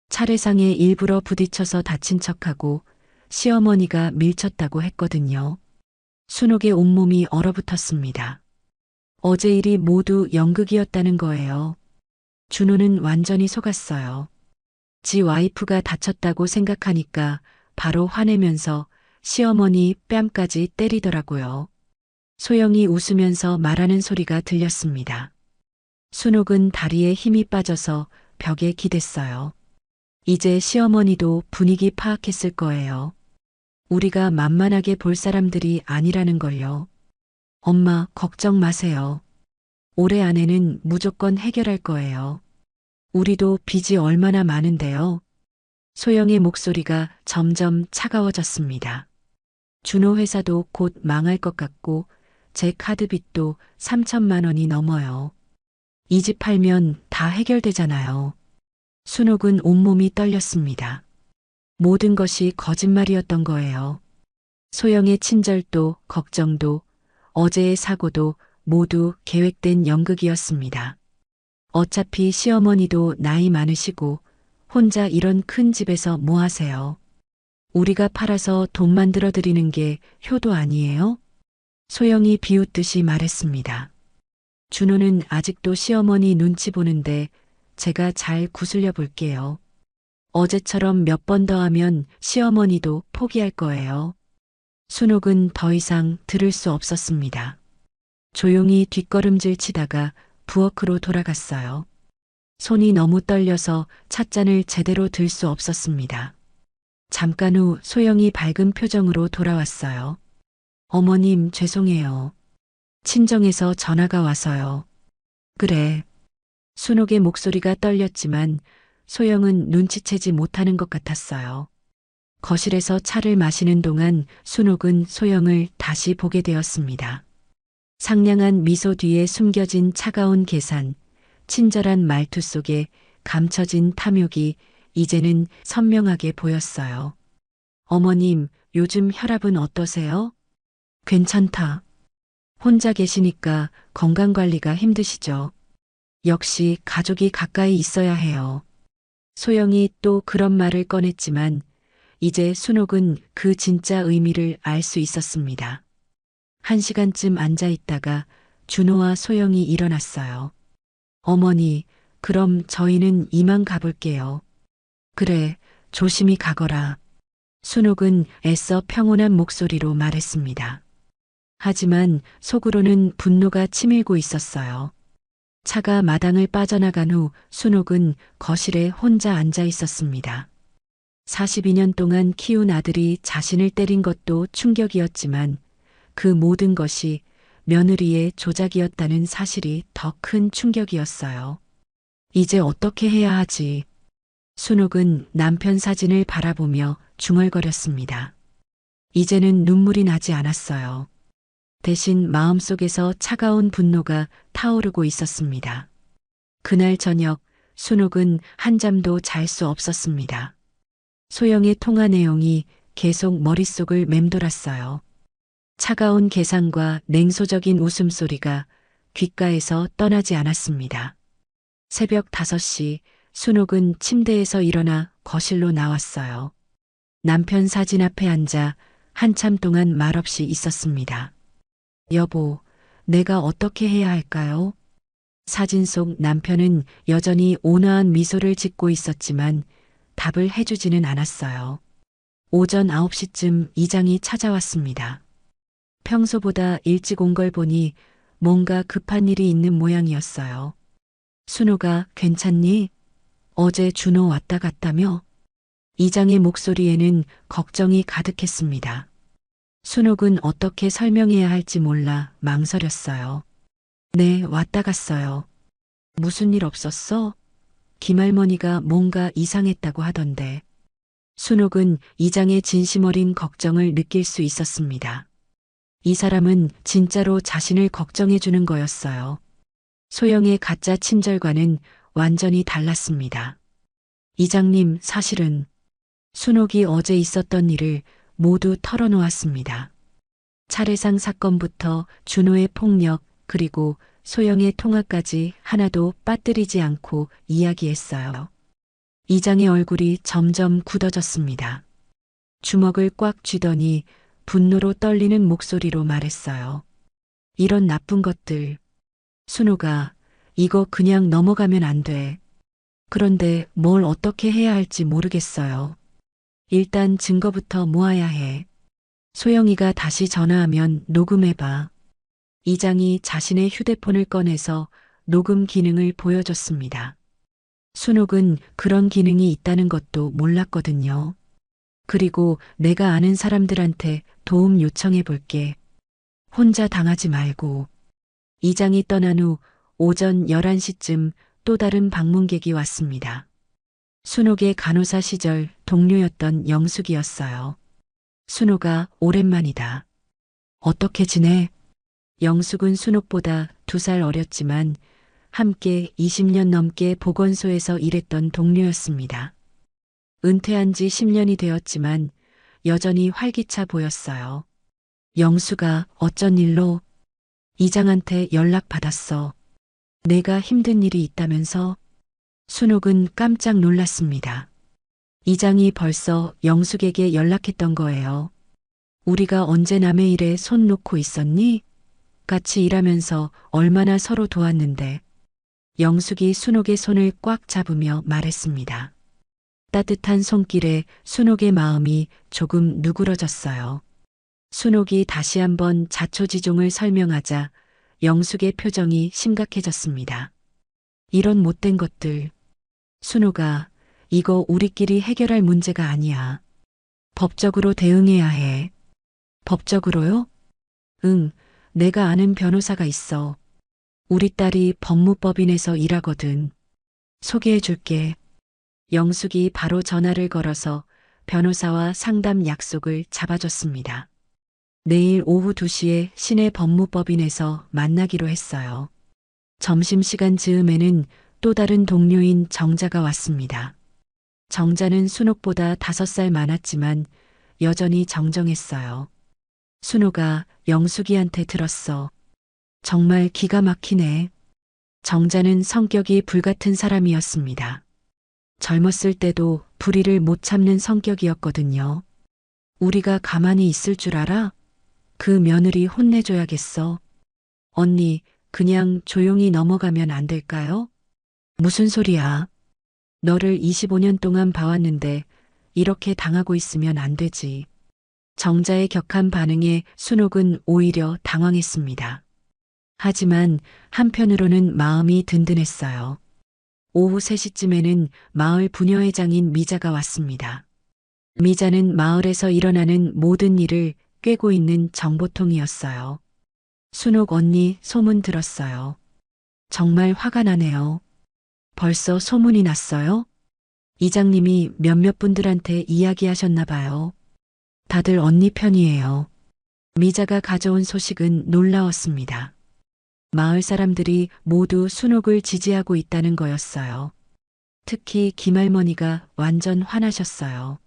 Speaker 3: 차례상에 일부러 부딪혀서 다친 척하고 시어머니가 밀쳤다고 했거든요. 순옥의 온몸이 얼어붙었습니다. 어제 일이 모두 연극이었다는 거예요. 준호는 완전히 속았어요. 지 와이프가 다쳤다고 생각하니까 바로 화내면서 시어머니 뺨까지 때리더라고요. 소영이 웃으면서 말하는 소리가 들렸습니다. 순옥은 다리에 힘이 빠져서 벽에 기댔어요. 이제 시어머니도 분위기 파악했을 거예요. 우리가 만만하게 볼 사람들이 아니라는 걸요. 엄마, 걱정 마세요. 올해 안에는 무조건 해결할 거예요. 우리도 빚이 얼마나 많은데요. 소영의 목소리가 점점 차가워졌습니다. 준호 회사도 곧 망할 것 같고 제 카드빚도 3천만 원이 넘어요. 이 집 팔면 다 해결되잖아요. 순옥은 온몸이 떨렸습니다. 모든 것이 거짓말이었던 거예요. 소영의 친절도 걱정도 어제의 사고도 모두 계획된 연극이었습니다. 어차피 시어머니도 나이 많으시고 혼자 이런 큰 집에서 뭐 하세요? 우리가 팔아서 돈 만들어 드리는 게 효도 아니에요? 소영이 비웃듯이 말했습니다. 준호는 아직도 시어머니 눈치 보는데 제가 잘 구슬려 볼게요. 어제처럼 몇 번 더 하면 시어머니도 포기할 거예요. 순옥은 더 이상 들을 수 없었습니다. 조용히 뒷걸음질 치다가 부엌으로 돌아갔어요. 손이 너무 떨려서 찻잔을 제대로 들 수 없었습니다. 잠깐 후 소영이 밝은 표정으로 돌아왔어요. 어머님, 죄송해요. 친정에서 전화가 와서요. 그래. 순옥의 목소리가 떨렸지만 소영은 눈치채지 못하는 것 같았어요. 거실에서 차를 마시는 동안 순옥은 소영을 다시 보게 되었습니다. 상냥한 미소 뒤에 숨겨진 차가운 계산, 친절한 말투 속에 감춰진 탐욕이 이제는 선명하게 보였어요. 어머님, 요즘 혈압은 어떠세요? 괜찮다. 혼자 계시니까 건강관리가 힘드시죠? 역시 가족이 가까이 있어야 해요. 소영이 또 그런 말을 꺼냈지만 이제 순옥은 그 진짜 의미를 알 수 있었습니다. 1시간쯤 앉아 있다가 준호와 소영이 일어났어요. 어머니, 그럼 저희는 이만 가볼게요. 그래, 조심히 가거라. 순옥은 애써 평온한 목소리로 말했습니다. 하지만 속으로는 분노가 치밀고 있었어요. 차가 마당을 빠져나간 후 순옥은 거실에 혼자 앉아 있었습니다. 42년 동안 키운 아들이 자신을 때린 것도 충격이었지만 그 모든 것이 며느리의 조작이었다는 사실이 더 큰 충격이었어요. 이제 어떻게 해야 하지? 순옥은 남편 사진을 바라보며 중얼거렸습니다. 이제는 눈물이 나지 않았어요. 대신 마음속에서 차가운 분노가 타오르고 있었습니다. 그날 저녁 순옥은 한잠도 잘 수 없었습니다. 소영의 통화 내용이 계속 머릿속을 맴돌았어요. 차가운 계산과 냉소적인 웃음소리가 귓가에서 떠나지 않았습니다. 새벽 5시 순옥은 침대에서 일어나 거실로 나왔어요. 남편 사진 앞에 앉아 한참 동안 말없이 있었습니다. 여보, 내가 어떻게 해야 할까요? 사진 속 남편은 여전히 온화한 미소를 짓고 있었지만 답을 해주지는 않았어요. 오전 9시쯤 이장이 찾아왔습니다. 평소보다 일찍 온 걸 보니 뭔가 급한 일이 있는 모양이었어요. 순호가 괜찮니? 어제 준호 왔다 갔다며? 이장의 목소리에는 걱정이 가득했습니다. 순옥은 어떻게 설명해야 할지 몰라 망설였어요. 네, 왔다 갔어요. 무슨 일 없었어? 김할머니가 뭔가 이상했다고 하던데. 순옥은 이장의 진심 어린 걱정을 느낄 수 있었습니다. 이 사람은 진짜로 자신을 걱정해 주는 거였어요. 소영의 가짜 친절과는 완전히 달랐습니다. 이장님, 사실은 순옥이 어제 있었던 일을 모두 털어놓았습니다. 차례상 사건부터 준호의 폭력 그리고 소영의 통화까지 하나도 빠뜨리지 않고 이야기했어요. 이장의 얼굴이 점점 굳어졌습니다. 주먹을 꽉 쥐더니 분노로 떨리는 목소리로 말했어요. 이런 나쁜 것들. 순호가 이거 그냥 넘어가면 안 돼. 그런데 뭘 어떻게 해야 할지 모르겠어요. 일단 증거부터 모아야 해. 소영이가 다시 전화하면 녹음해봐. 이장이 자신의 휴대폰을 꺼내서 녹음 기능을 보여줬습니다. 순옥은 그런 기능이 있다는 것도 몰랐거든요. 그리고 내가 아는 사람들한테 도움 요청해 볼게. 혼자 당하지 말고. 이장이 떠난 후 오전 11시쯤 또 다른 방문객이 왔습니다. 순옥의 간호사 시절 동료였던 영숙이었어요. 순옥아, 오랜만이다. 어떻게 지내? 영숙은 순옥보다 2살 어렸지만 함께 20년 넘게 보건소에서 일했던 동료였습니다. 은퇴한 지 10년이 되었지만 여전히 활기차 보였어요. 영수가 어쩐 일로? 이장한테 연락 받았어. 내가 힘든 일이 있다면서? 순옥은 깜짝 놀랐습니다. 이장이 벌써 영숙에게 연락했던 거예요. 우리가 언제 남의 일에 손 놓고 있었니? 같이 일하면서 얼마나 서로 도왔는데. 영숙이 순옥의 손을 꽉 잡으며 말했습니다. 따뜻한 손길에 순옥의 마음이 조금 누그러졌어요. 순옥이 다시 한번 자초지종을 설명하자 영숙의 표정이 심각해졌습니다. 이런 못된 것들. 순옥아, 이거 우리끼리 해결할 문제가 아니야. 법적으로 대응해야 해. 법적으로요? 응, 내가 아는 변호사가 있어. 우리 딸이 법무법인에서 일하거든. 소개해 줄게. 영숙이 바로 전화를 걸어서 변호사와 상담 약속을 잡아줬습니다. 내일 오후 2시에 시내 법무법인에서 만나기로 했어요. 점심시간 즈음에는 또 다른 동료인 정자가 왔습니다. 정자는 순옥보다 5살 많았지만 여전히 정정했어요. 순옥아, 영숙이한테 들었어. 정말 기가 막히네. 정자는 성격이 불같은 사람이었습니다. 젊었을 때도 불의를 못 참는 성격이었거든요. 우리가 가만히 있을 줄 알아? 그 며느리 혼내줘야겠어. 언니, 그냥 조용히 넘어가면 안 될까요? 무슨 소리야? 너를 25년 동안 봐왔는데 이렇게 당하고 있으면 안 되지. 정자의 격한 반응에 순옥은 오히려 당황했습니다. 하지만 한편으로는 마음이 든든했어요. 오후 3시쯤에는 마을 부녀회장인 미자가 왔습니다. 미자는 마을에서 일어나는 모든 일을 꿰고 있는 정보통이었어요. 순옥 언니 소문 들었어요. 정말 화가 나네요. 벌써 소문이 났어요? 이장님이 몇몇 분들한테 이야기하셨나 봐요. 다들 언니 편이에요. 미자가 가져온 소식은 놀라웠습니다. 마을 사람들이 모두 순옥을 지지하고 있다는 거였어요. 특히 김할머니가 완전 화나셨어요.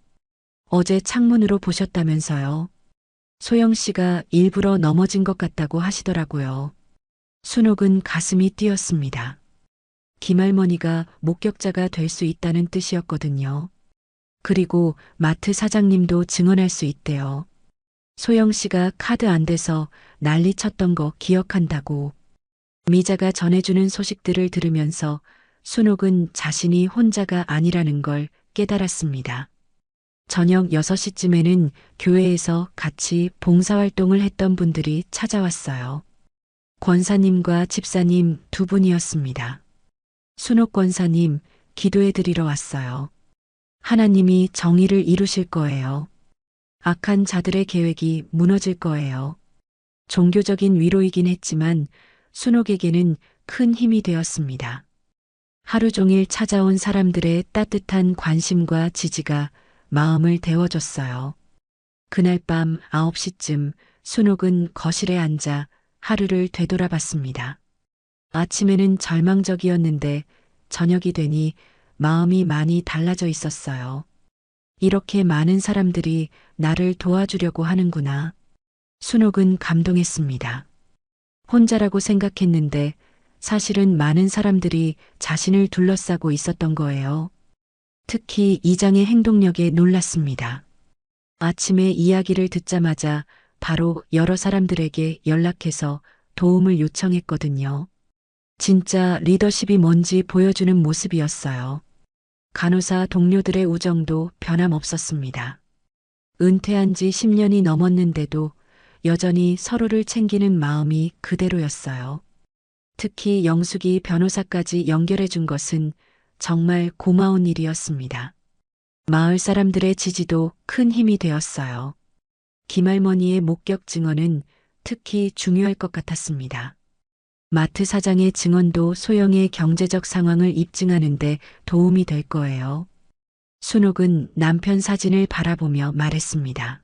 Speaker 3: 어제 창문으로 보셨다면서요. 소영 씨가 일부러 넘어진 것 같다고 하시더라고요. 순옥은 가슴이 뛰었습니다. 김할머니가 목격자가 될 수 있다는 뜻이었거든요. 그리고 마트 사장님도 증언할 수 있대요. 소영 씨가 카드 안 돼서 난리 쳤던 거 기억한다고. 미자가 전해주는 소식들을 들으면서 순옥은 자신이 혼자가 아니라는 걸 깨달았습니다. 저녁 6시쯤에는 교회에서 같이 봉사활동을 했던 분들이 찾아왔어요. 권사님과 집사님 2분이었습니다. 순옥 권사님, 기도해 드리러 왔어요. 하나님이 정의를 이루실 거예요. 악한 자들의 계획이 무너질 거예요. 종교적인 위로이긴 했지만 순옥에게는 큰 힘이 되었습니다. 하루 종일 찾아온 사람들의 따뜻한 관심과 지지가 마음을 데워줬어요. 그날 밤 9시쯤 순옥은 거실에 앉아 하루를 되돌아봤습니다. 아침에는 절망적이었는데 저녁이 되니 마음이 많이 달라져 있었어요. 이렇게 많은 사람들이 나를 도와주려고 하는구나. 순옥은 감동했습니다. 혼자라고 생각했는데 사실은 많은 사람들이 자신을 둘러싸고 있었던 거예요. 특히 이장의 행동력에 놀랐습니다. 아침에 이야기를 듣자마자 바로 여러 사람들에게 연락해서 도움을 요청했거든요. 진짜 리더십이 뭔지 보여주는 모습이었어요. 간호사 동료들의 우정도 변함없었습니다. 은퇴한 지 10년이 넘었는데도 여전히 서로를 챙기는 마음이 그대로였어요. 특히 영숙이 변호사까지 연결해 준 것은 정말 고마운 일이었습니다. 마을 사람들의 지지도 큰 힘이 되었어요. 김할머니의 목격 증언은 특히 중요할 것 같았습니다. 마트 사장의 증언도 소영의 경제적 상황을 입증하는데 도움이 될 거예요. 순옥은 남편 사진을 바라보며 말했습니다.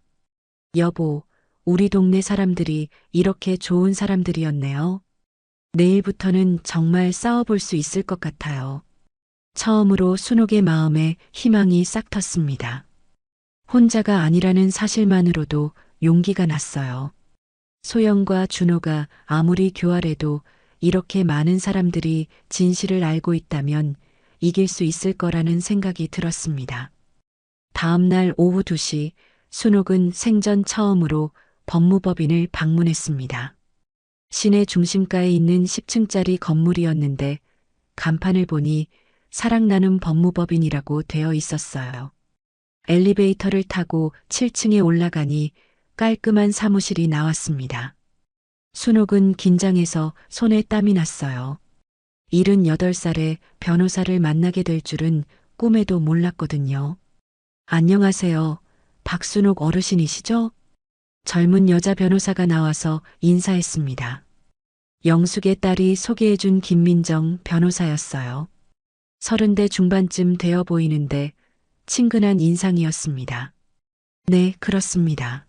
Speaker 3: 여보, 우리 동네 사람들이 이렇게 좋은 사람들이었네요. 내일부터는 정말 싸워볼 수 있을 것 같아요. 처음으로 순옥의 마음에 희망이 싹 텄습니다. 혼자가 아니라는 사실만으로도 용기가 났어요. 소영과 준호가 아무리 교활해도 이렇게 많은 사람들이 진실을 알고 있다면 이길 수 있을 거라는 생각이 들었습니다. 다음 날 오후 2시 순옥은 생전 처음으로 법무법인을 방문했습니다. 시내 중심가에 있는 10층짜리 건물이었는데 간판을 보니 사랑나눔 법무법인이라고 되어 있었어요. 엘리베이터를 타고 7층에 올라가니 깔끔한 사무실이 나왔습니다. 순옥은 긴장해서 손에 땀이 났어요. 78살에 변호사를 만나게 될 줄은 꿈에도 몰랐거든요. 안녕하세요. 박순옥 어르신이시죠? 젊은 여자 변호사가 나와서 인사했습니다. 영숙의 딸이 소개해준 김민정 변호사였어요. 30대 중반쯤 되어 보이는데 친근한 인상이었습니다. 네, 그렇습니다.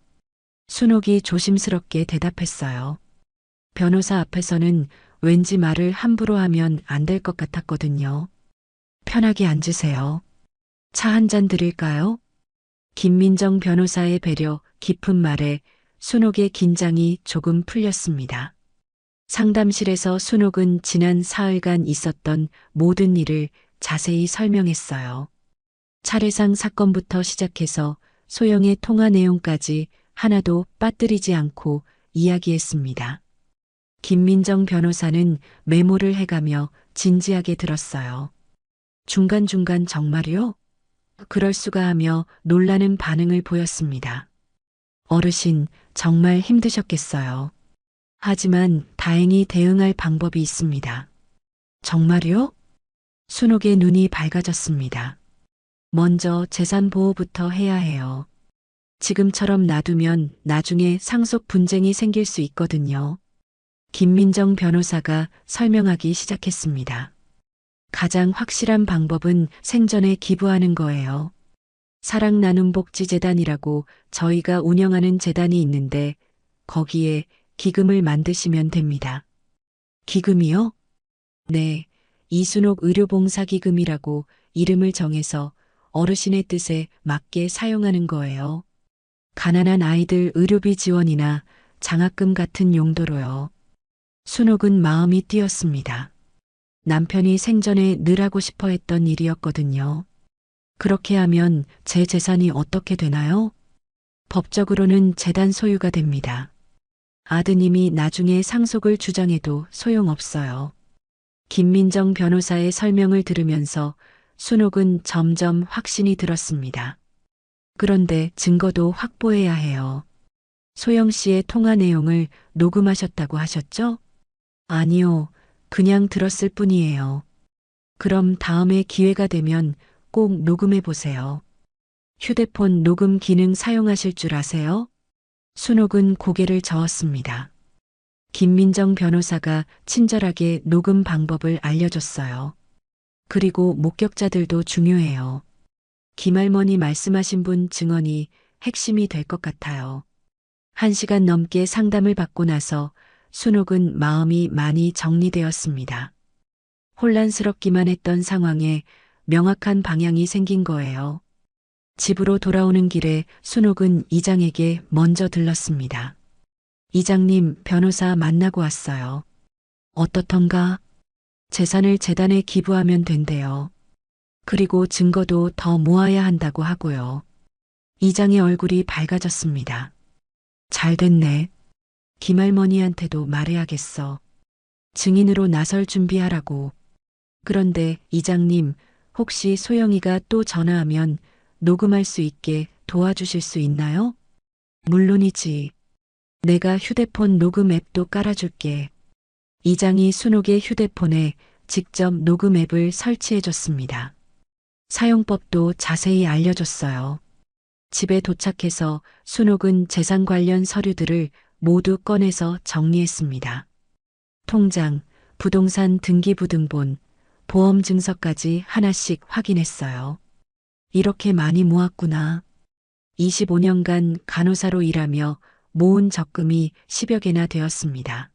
Speaker 3: 순옥이 조심스럽게 대답했어요. 변호사 앞에서는 왠지 말을 함부로 하면 안 될 것 같았거든요. 편하게 앉으세요. 차 한 잔 드릴까요? 김민정 변호사의 배려 깊은 말에 순옥의 긴장이 조금 풀렸습니다. 상담실에서 순옥은 지난 사흘간 있었던 모든 일을 자세히 설명했어요. 차례상 사건부터 시작해서 소영의 통화 내용까지 하나도 빠뜨리지 않고 이야기했습니다. 김민정 변호사는 메모를 해가며 진지하게 들었어요. 중간중간 정말요? 그럴 수가 하며 놀라는 반응을 보였습니다. 어르신, 정말 힘드셨겠어요. 하지만 다행히 대응할 방법이 있습니다. 정말요? 순옥의 눈이 밝아졌습니다. 먼저 재산 보호부터 해야 해요. 지금처럼 놔두면 나중에 상속 분쟁이 생길 수 있거든요. 김민정 변호사가 설명하기 시작했습니다. 가장 확실한 방법은 생전에 기부하는 거예요. 사랑나눔복지재단이라고 저희가 운영하는 재단이 있는데 거기에 기금을 만드시면 됩니다. 기금이요? 네, 이순옥 의료봉사기금이라고 이름을 정해서 어르신의 뜻에 맞게 사용하는 거예요. 가난한 아이들 의료비 지원이나 장학금 같은 용도로요. 순옥은 마음이 뛰었습니다. 남편이 생전에 늘 하고 싶어 했던 일이었거든요. 그렇게 하면 제 재산이 어떻게 되나요? 법적으로는 재단 소유가 됩니다. 아드님이 나중에 상속을 주장해도 소용없어요. 김민정 변호사의 설명을 들으면서 순옥은 점점 확신이 들었습니다. 그런데 증거도 확보해야 해요. 소영 씨의 통화 내용을 녹음하셨다고 하셨죠? 아니요, 그냥 들었을 뿐이에요. 그럼 다음에 기회가 되면 꼭 녹음해 보세요. 휴대폰 녹음 기능 사용하실 줄 아세요? 순옥은 고개를 저었습니다. 김민정 변호사가 친절하게 녹음 방법을 알려줬어요. 그리고 목격자들도 중요해요. 김할머니 말씀하신 분 증언이 핵심이 될 것 같아요. 1시간 넘게 상담을 받고 나서 순옥은 마음이 많이 정리되었습니다. 혼란스럽기만 했던 상황에 명확한 방향이 생긴 거예요. 집으로 돌아오는 길에 순옥은 이장에게 먼저 들렀습니다. 이장님, 변호사 만나고 왔어요. 어떻던가? 재산을 재단에 기부하면 된대요. 그리고 증거도 더 모아야 한다고 하고요. 이장의 얼굴이 밝아졌습니다. 잘 됐네. 김할머니한테도 말해야겠어. 증인으로 나설 준비하라고. 그런데 이장님, 혹시 소영이가 또 전화하면 녹음할 수 있게 도와주실 수 있나요? 물론이지. 내가 휴대폰 녹음 앱도 깔아줄게. 이장이 순옥의 휴대폰에 직접 녹음 앱을 설치해줬습니다. 사용법도 자세히 알려줬어요. 집에 도착해서 순옥은 재산 관련 서류들을 모두 꺼내서 정리했습니다. 통장, 부동산 등기부등본, 보험 증서까지 하나씩 확인했어요. 이렇게 많이 모았구나. 25년간 간호사로 일하며 모은 적금이 10여 개나 되었습니다.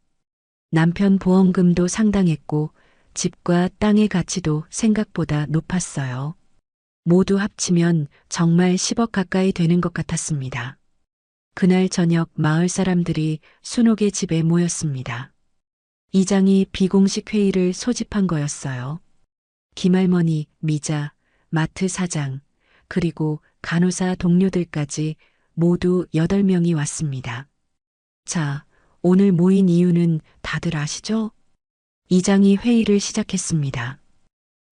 Speaker 3: 남편 보험금도 상당했고 집과 땅의 가치도 생각보다 높았어요. 모두 합치면 정말 10억 가까이 되는 것 같았습니다. 그날 저녁 마을 사람들이 순옥의 집에 모였습니다. 이장이 비공식 회의를 소집한 거였어요. 김할머니, 미자, 마트 사장, 그리고 간호사 동료들까지 모두 8명이 왔습니다. 자, 오늘 모인 이유는 다들 아시죠? 이장이 회의를 시작했습니다.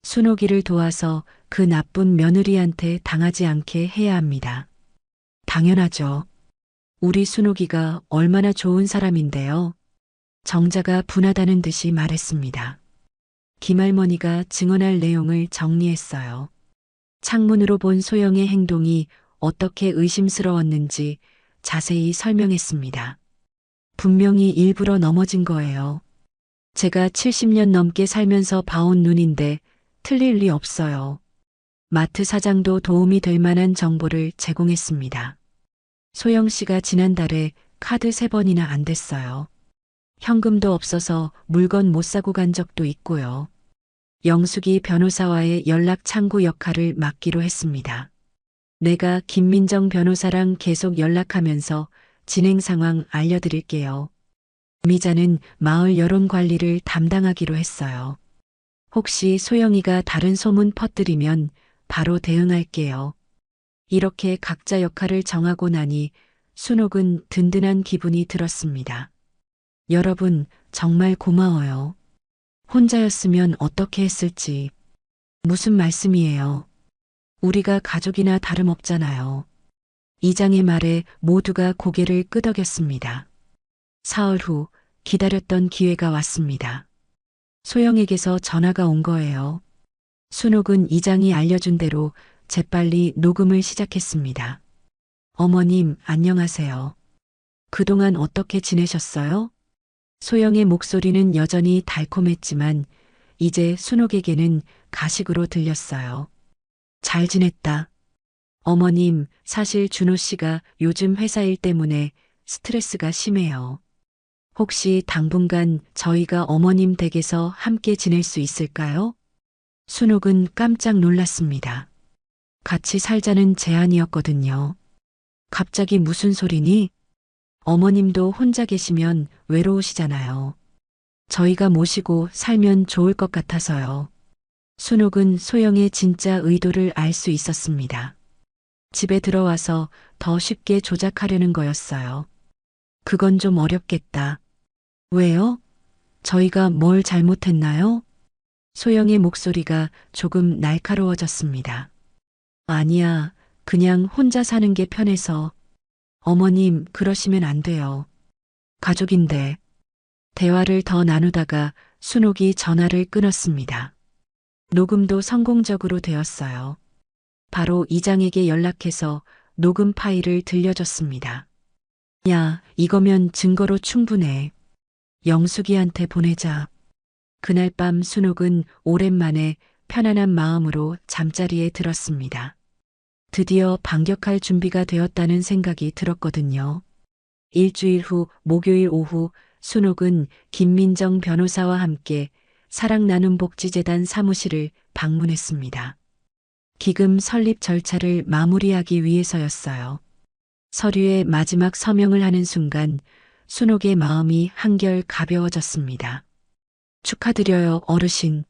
Speaker 3: 순옥이를 도와서 그 나쁜 며느리한테 당하지 않게 해야 합니다. 당연하죠. 우리 순옥이가 얼마나 좋은 사람인데요. 정자가 분하다는 듯이 말했습니다. 김할머니가 증언할 내용을 정리했어요. 창문으로 본 소영의 행동이 어떻게 의심스러웠는지 자세히 설명했습니다. 분명히 일부러 넘어진 거예요. 제가 70년 넘게 살면서 봐온 눈인데 틀릴 리 없어요. 마트 사장도 도움이 될 만한 정보를 제공했습니다. 소영 씨가 지난달에 카드 3번이나 안 됐어요. 현금도 없어서 물건 못 사고 간 적도 있고요. 영숙이 변호사와의 연락 창구 역할을 맡기로 했습니다. 내가 김민정 변호사랑 계속 연락하면서 진행 상황 알려드릴게요. 미자는 마을 여론 관리를 담당하기로 했어요. 혹시 소영이가 다른 소문 퍼뜨리면 바로 대응할게요. 이렇게 각자 역할을 정하고 나니 순옥은 든든한 기분이 들었습니다. 여러분, 정말 고마워요. 혼자였으면 어떻게 했을지. 무슨 말씀이에요? 우리가 가족이나 다름없잖아요. 이장의 말에 모두가 고개를 끄덕였습니다. 사흘 후 기다렸던 기회가 왔습니다. 소영에게서 전화가 온 거예요. 순옥은 이장이 알려준 대로 재빨리 녹음을 시작했습니다. 어머님, 안녕하세요. 그동안 어떻게 지내셨어요? 소영의 목소리는 여전히 달콤했지만 이제 순옥에게는 가식으로 들렸어요. 잘 지냈다. 어머님, 사실 준호 씨가 요즘 회사 일 때문에 스트레스가 심해요. 혹시 당분간 저희가 어머님 댁에서 함께 지낼 수 있을까요? 순옥은 깜짝 놀랐습니다. 같이 살자는 제안이었거든요. 갑자기 무슨 소리니? 어머님도 혼자 계시면 외로우시잖아요. 저희가 모시고 살면 좋을 것 같아서요. 순옥은 소영의 진짜 의도를 알 수 있었습니다. 집에 들어와서 더 쉽게 조작하려는 거였어요. 그건 좀 어렵겠다. 왜요? 저희가 뭘 잘못했나요? 소영의 목소리가 조금 날카로워졌습니다. 아니야, 그냥 혼자 사는 게 편해서. 어머님, 그러시면 안 돼요. 가족인데. 대화를 더 나누다가 순옥이 전화를 끊었습니다. 녹음도 성공적으로 되었어요. 바로 이장에게 연락해서 녹음 파일을 들려줬습니다. 야, 이거면 증거로 충분해. 영숙이한테 보내자. 그날 밤 순옥은 오랜만에 편안한 마음으로 잠자리에 들었습니다. 드디어 반격할 준비가 되었다는 생각이 들었거든요. 일주일 후 목요일 오후 순옥은 김민정 변호사와 함께 사랑나눔복지재단 사무실을 방문했습니다. 기금 설립 절차를 마무리하기 위해서였어요. 서류에 마지막 서명을 하는 순간 순옥의 마음이 한결 가벼워졌습니다. 축하드려요, 어르신.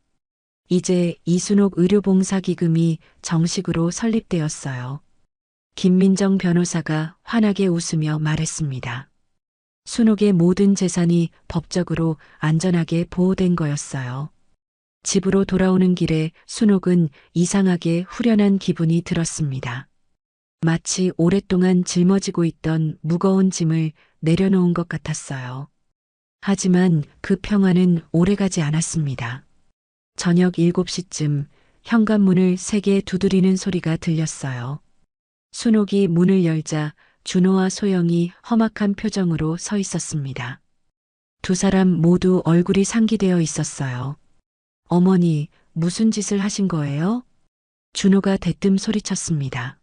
Speaker 3: 이제 이순옥 의료봉사기금이 정식으로 설립되었어요. 김민정 변호사가 환하게 웃으며 말했습니다. 순옥의 모든 재산이 법적으로 안전하게 보호된 거였어요. 집으로 돌아오는 길에 순옥은 이상하게 후련한 기분이 들었습니다. 마치 오랫동안 짊어지고 있던 무거운 짐을 내려놓은 것 같았어요. 하지만 그 평화는 오래가지 않았습니다. 저녁 7시쯤 현관문을 세게 두드리는 소리가 들렸어요. 순옥이 문을 열자 준호와 소영이 험악한 표정으로 서 있었습니다. 두 사람 모두 얼굴이 상기되어 있었어요. 어머니, 무슨 짓을 하신 거예요? 준호가 대뜸 소리쳤습니다.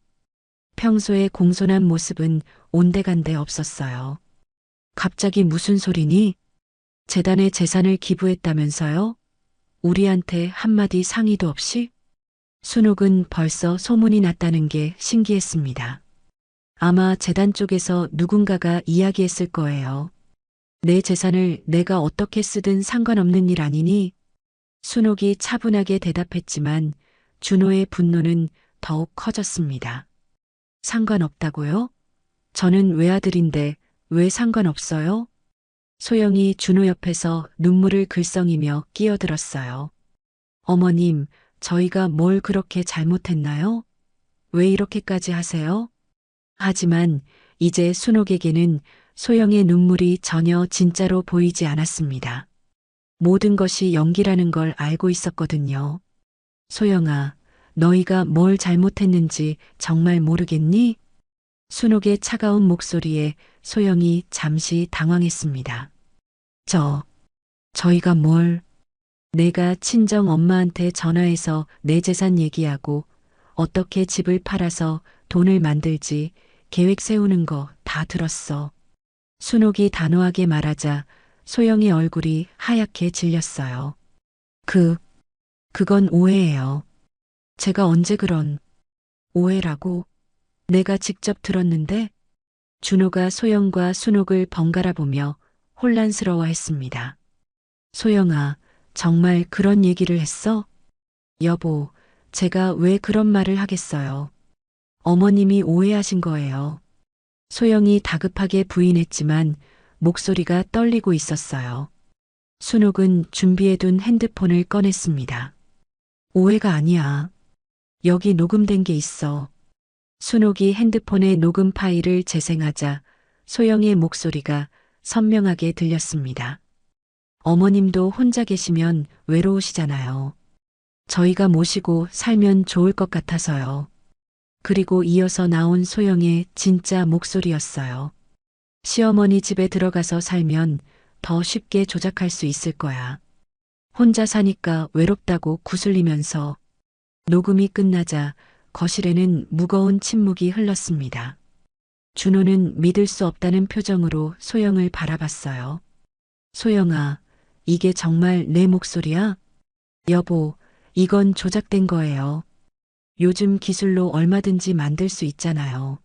Speaker 3: 평소의 공손한 모습은 온데간데 없었어요. 갑자기 무슨 소리니? 재단에 재산을 기부했다면서요? 우리한테 한마디 상의도 없이? 순옥은 벌써 소문이 났다는 게 신기했습니다. 아마 재단 쪽에서 누군가가 이야기했을 거예요. 내 재산을 내가 어떻게 쓰든 상관없는 일 아니니? 순옥이 차분하게 대답했지만 준호의 분노는 더욱 커졌습니다. 상관없다고요? 저는 외아들인데 왜 상관없어요? 소영이 준호 옆에서 눈물을 글썽이며 끼어들었어요. 어머님, 저희가 뭘 그렇게 잘못했나요? 왜 이렇게까지 하세요? 하지만 이제 순옥에게는 소영의 눈물이 전혀 진짜로 보이지 않았습니다. 모든 것이 연기라는 걸 알고 있었거든요. 소영아, 너희가 뭘 잘못했는지 정말 모르겠니? 순옥의 차가운 목소리에 소영이 잠시 당황했습니다. 저희가 뭘? 내가 친정 엄마한테 전화해서 내 재산 얘기하고 어떻게 집을 팔아서 돈을 만들지 계획 세우는 거 다 들었어. 순옥이 단호하게 말하자 소영의 얼굴이 하얗게 질렸어요. 그건 오해예요. 제가 언제 그런 오해라고? 내가 직접 들었는데? 준호가 소영과 순옥을 번갈아 보며 혼란스러워했습니다. 소영아, 정말 그런 얘기를 했어? 여보, 제가 왜 그런 말을 하겠어요? 어머님이 오해하신 거예요. 소영이 다급하게 부인했지만 목소리가 떨리고 있었어요. 순옥은 준비해둔 핸드폰을 꺼냈습니다. 오해가 아니야. 여기 녹음된 게 있어. 순옥이 핸드폰에 녹음 파일을 재생하자 소영의 목소리가 선명하게 들렸습니다. 어머님도 혼자 계시면 외로우시잖아요. 저희가 모시고 살면 좋을 것 같아서요. 그리고 이어서 나온 소영의 진짜 목소리였어요. 시어머니 집에 들어가서 살면 더 쉽게 조작할 수 있을 거야. 혼자 사니까 외롭다고 구슬리면서. 녹음이 끝나자 거실에는 무거운 침묵이 흘렀습니다. 준호는 믿을 수 없다는 표정으로 소영을 바라봤어요. 소영아, 이게 정말 내 목소리야? 여보, 이건 조작된 거예요. 요즘 기술로 얼마든지 만들 수 있잖아요.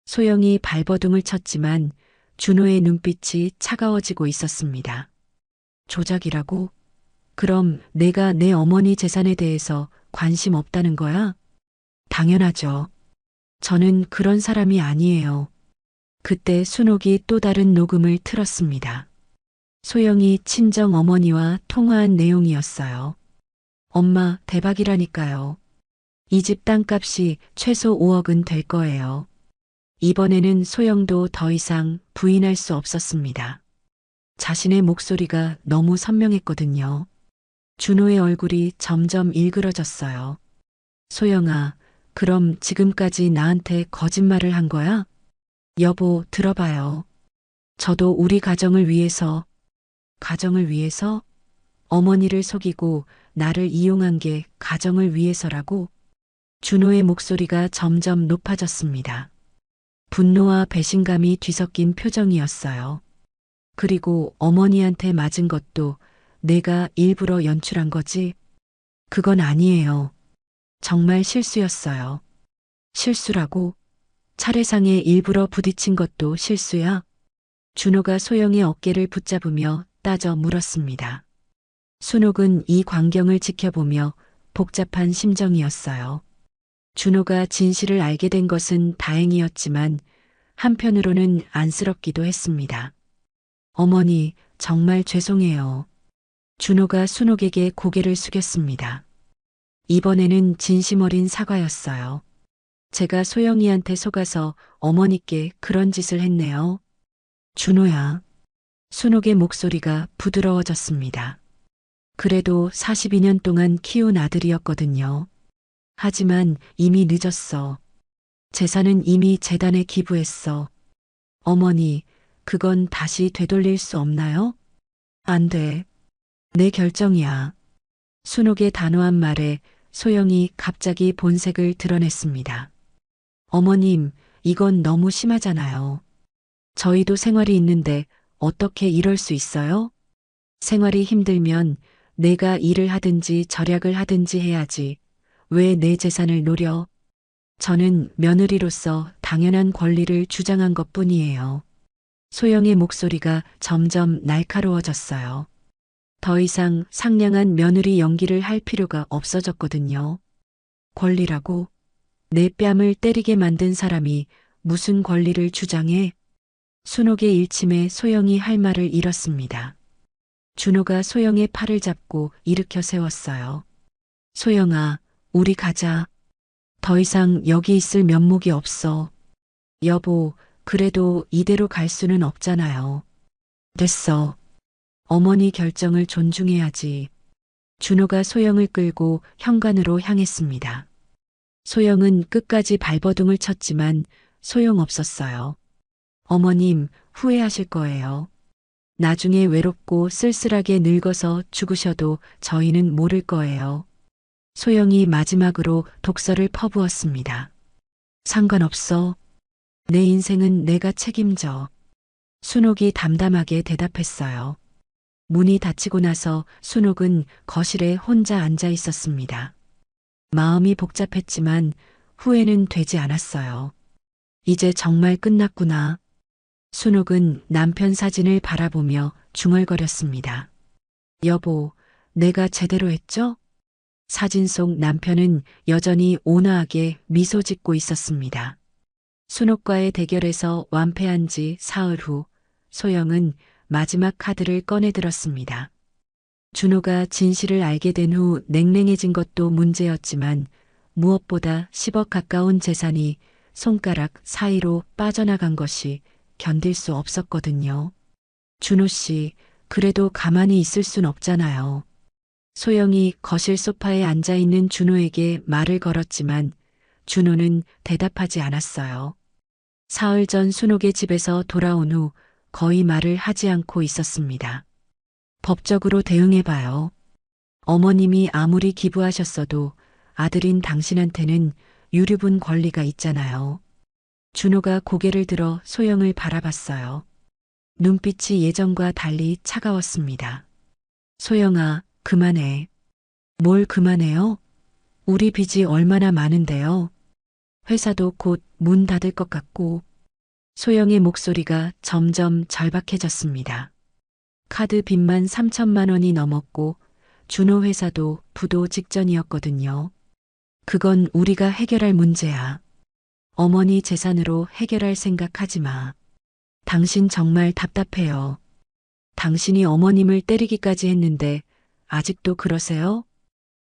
Speaker 3: 소영이 발버둥을 쳤지만 준호의 눈빛이 차가워지고 있었습니다. 조작이라고? 그럼 내가 내 어머니 재산에 대해서 관심 없다는 거야? 당연하죠. 저는 그런 사람이 아니에요. 그때 순옥이 또 다른 녹음을 틀었습니다. 소영이 친정 어머니와 통화한 내용이었어요. 엄마, 대박이라니까요. 이 집 땅값이 최소 5억은 될 거예요. 이번에는 소영도 더 이상 부인할 수 없었습니다. 자신의 목소리가 너무 선명했거든요. 준호의 얼굴이 점점 일그러졌어요. 소영아, 그럼 지금까지 나한테 거짓말을 한 거야? 여보, 들어봐요. 저도 우리 가정을 위해서 어머니를 속이고 나를 이용한 게 가정을 위해서라고? 준호의 목소리가 점점 높아졌습니다. 분노와 배신감이 뒤섞인 표정이었어요. 그리고 어머니한테 맞은 것도 내가 일부러 연출한 거지? 그건 아니에요. 정말 실수였어요. 실수라고? 차례상에 일부러 부딪힌 것도 실수야? 준호가 소영의 어깨를 붙잡으며 따져 물었습니다. 순옥은 이 광경을 지켜보며 복잡한 심정이었어요. 준호가 진실을 알게 된 것은 다행이었지만 한편으로는 안쓰럽기도 했습니다. 어머니, 정말 죄송해요. 준호가 순옥에게 고개를 숙였습니다. 이번에는 진심 어린 사과였어요. 제가 소영이한테 속아서 어머니께 그런 짓을 했네요. 준호야. 순옥의 목소리가 부드러워졌습니다. 그래도 42년 동안 키운 아들이었거든요. 하지만 이미 늦었어. 재산은 이미 재단에 기부했어. 어머니, 그건 다시 되돌릴 수 없나요? 안 돼. 내 결정이야. 순옥의 단호한 말에 소영이 갑자기 본색을 드러냈습니다. 어머님, 이건 너무 심하잖아요. 저희도 생활이 있는데 어떻게 이럴 수 있어요? 생활이 힘들면 내가 일을 하든지 절약을 하든지 해야지. 왜 내 재산을 노려? 저는 며느리로서 당연한 권리를 주장한 것뿐이에요. 소영의 목소리가 점점 날카로워졌어요. 더 이상 상냥한 며느리 연기를 할 필요가 없어졌거든요. 권리라고? 내 뺨을 때리게 만든 사람이 무슨 권리를 주장해? 순옥의 일침에 소영이 할 말을 잃었습니다. 준호가 소영의 팔을 잡고 일으켜 세웠어요. 소영아, 우리 가자. 더 이상 여기 있을 면목이 없어. 여보, 그래도 이대로 갈 수는 없잖아요. 됐어. 어머니 결정을 존중해야지. 준호가 소영을 끌고 현관으로 향했습니다. 소영은 끝까지 발버둥을 쳤지만 소용없었어요. 어머님, 후회하실 거예요. 나중에 외롭고 쓸쓸하게 늙어서 죽으셔도 저희는 모를 거예요. 소영이 마지막으로 독서를 퍼부었습니다. 상관없어. 내 인생은 내가 책임져. 순옥이 담담하게 대답했어요. 문이 닫히고 나서 순옥은 거실에 혼자 앉아 있었습니다. 마음이 복잡했지만 후회는 되지 않았어요. 이제 정말 끝났구나. 순옥은 남편 사진을 바라보며 중얼거렸습니다. 여보, 내가 제대로 했죠? 사진 속 남편은 여전히 온화하게 미소 짓고 있었습니다. 순옥과의 대결에서 완패한 지 사흘 후 소영은 마지막 카드를 꺼내 들었습니다. 준호가 진실을 알게 된 후 냉랭해진 것도 문제였지만 무엇보다 10억 가까운 재산이 손가락 사이로 빠져나간 것이 견딜 수 없었거든요. 준호 씨, 그래도 가만히 있을 순 없잖아요. 소영이 거실 소파에 앉아 있는 준호에게 말을 걸었지만 준호는 대답하지 않았어요. 사흘 전 순옥의 집에서 돌아온 후 거의 말을 하지 않고 있었습니다. 법적으로 대응해봐요. 어머님이 아무리 기부하셨어도 아들인 당신한테는 유류분 권리가 있잖아요. 준호가 고개를 들어 소영을 바라봤어요. 눈빛이 예전과 달리 차가웠습니다. 소영아, 그만해. 뭘 그만해요? 우리 빚이 얼마나 많은데요. 회사도 곧 문 닫을 것 같고. 소영의 목소리가 점점 절박해졌습니다. 카드 빚만 3천만 원이 넘었고 준호 회사도 부도 직전이었거든요. 그건 우리가 해결할 문제야. 어머니 재산으로 해결할 생각하지 마. 당신 정말 답답해요. 당신이 어머님을 때리기까지 했는데 아직도 그러세요?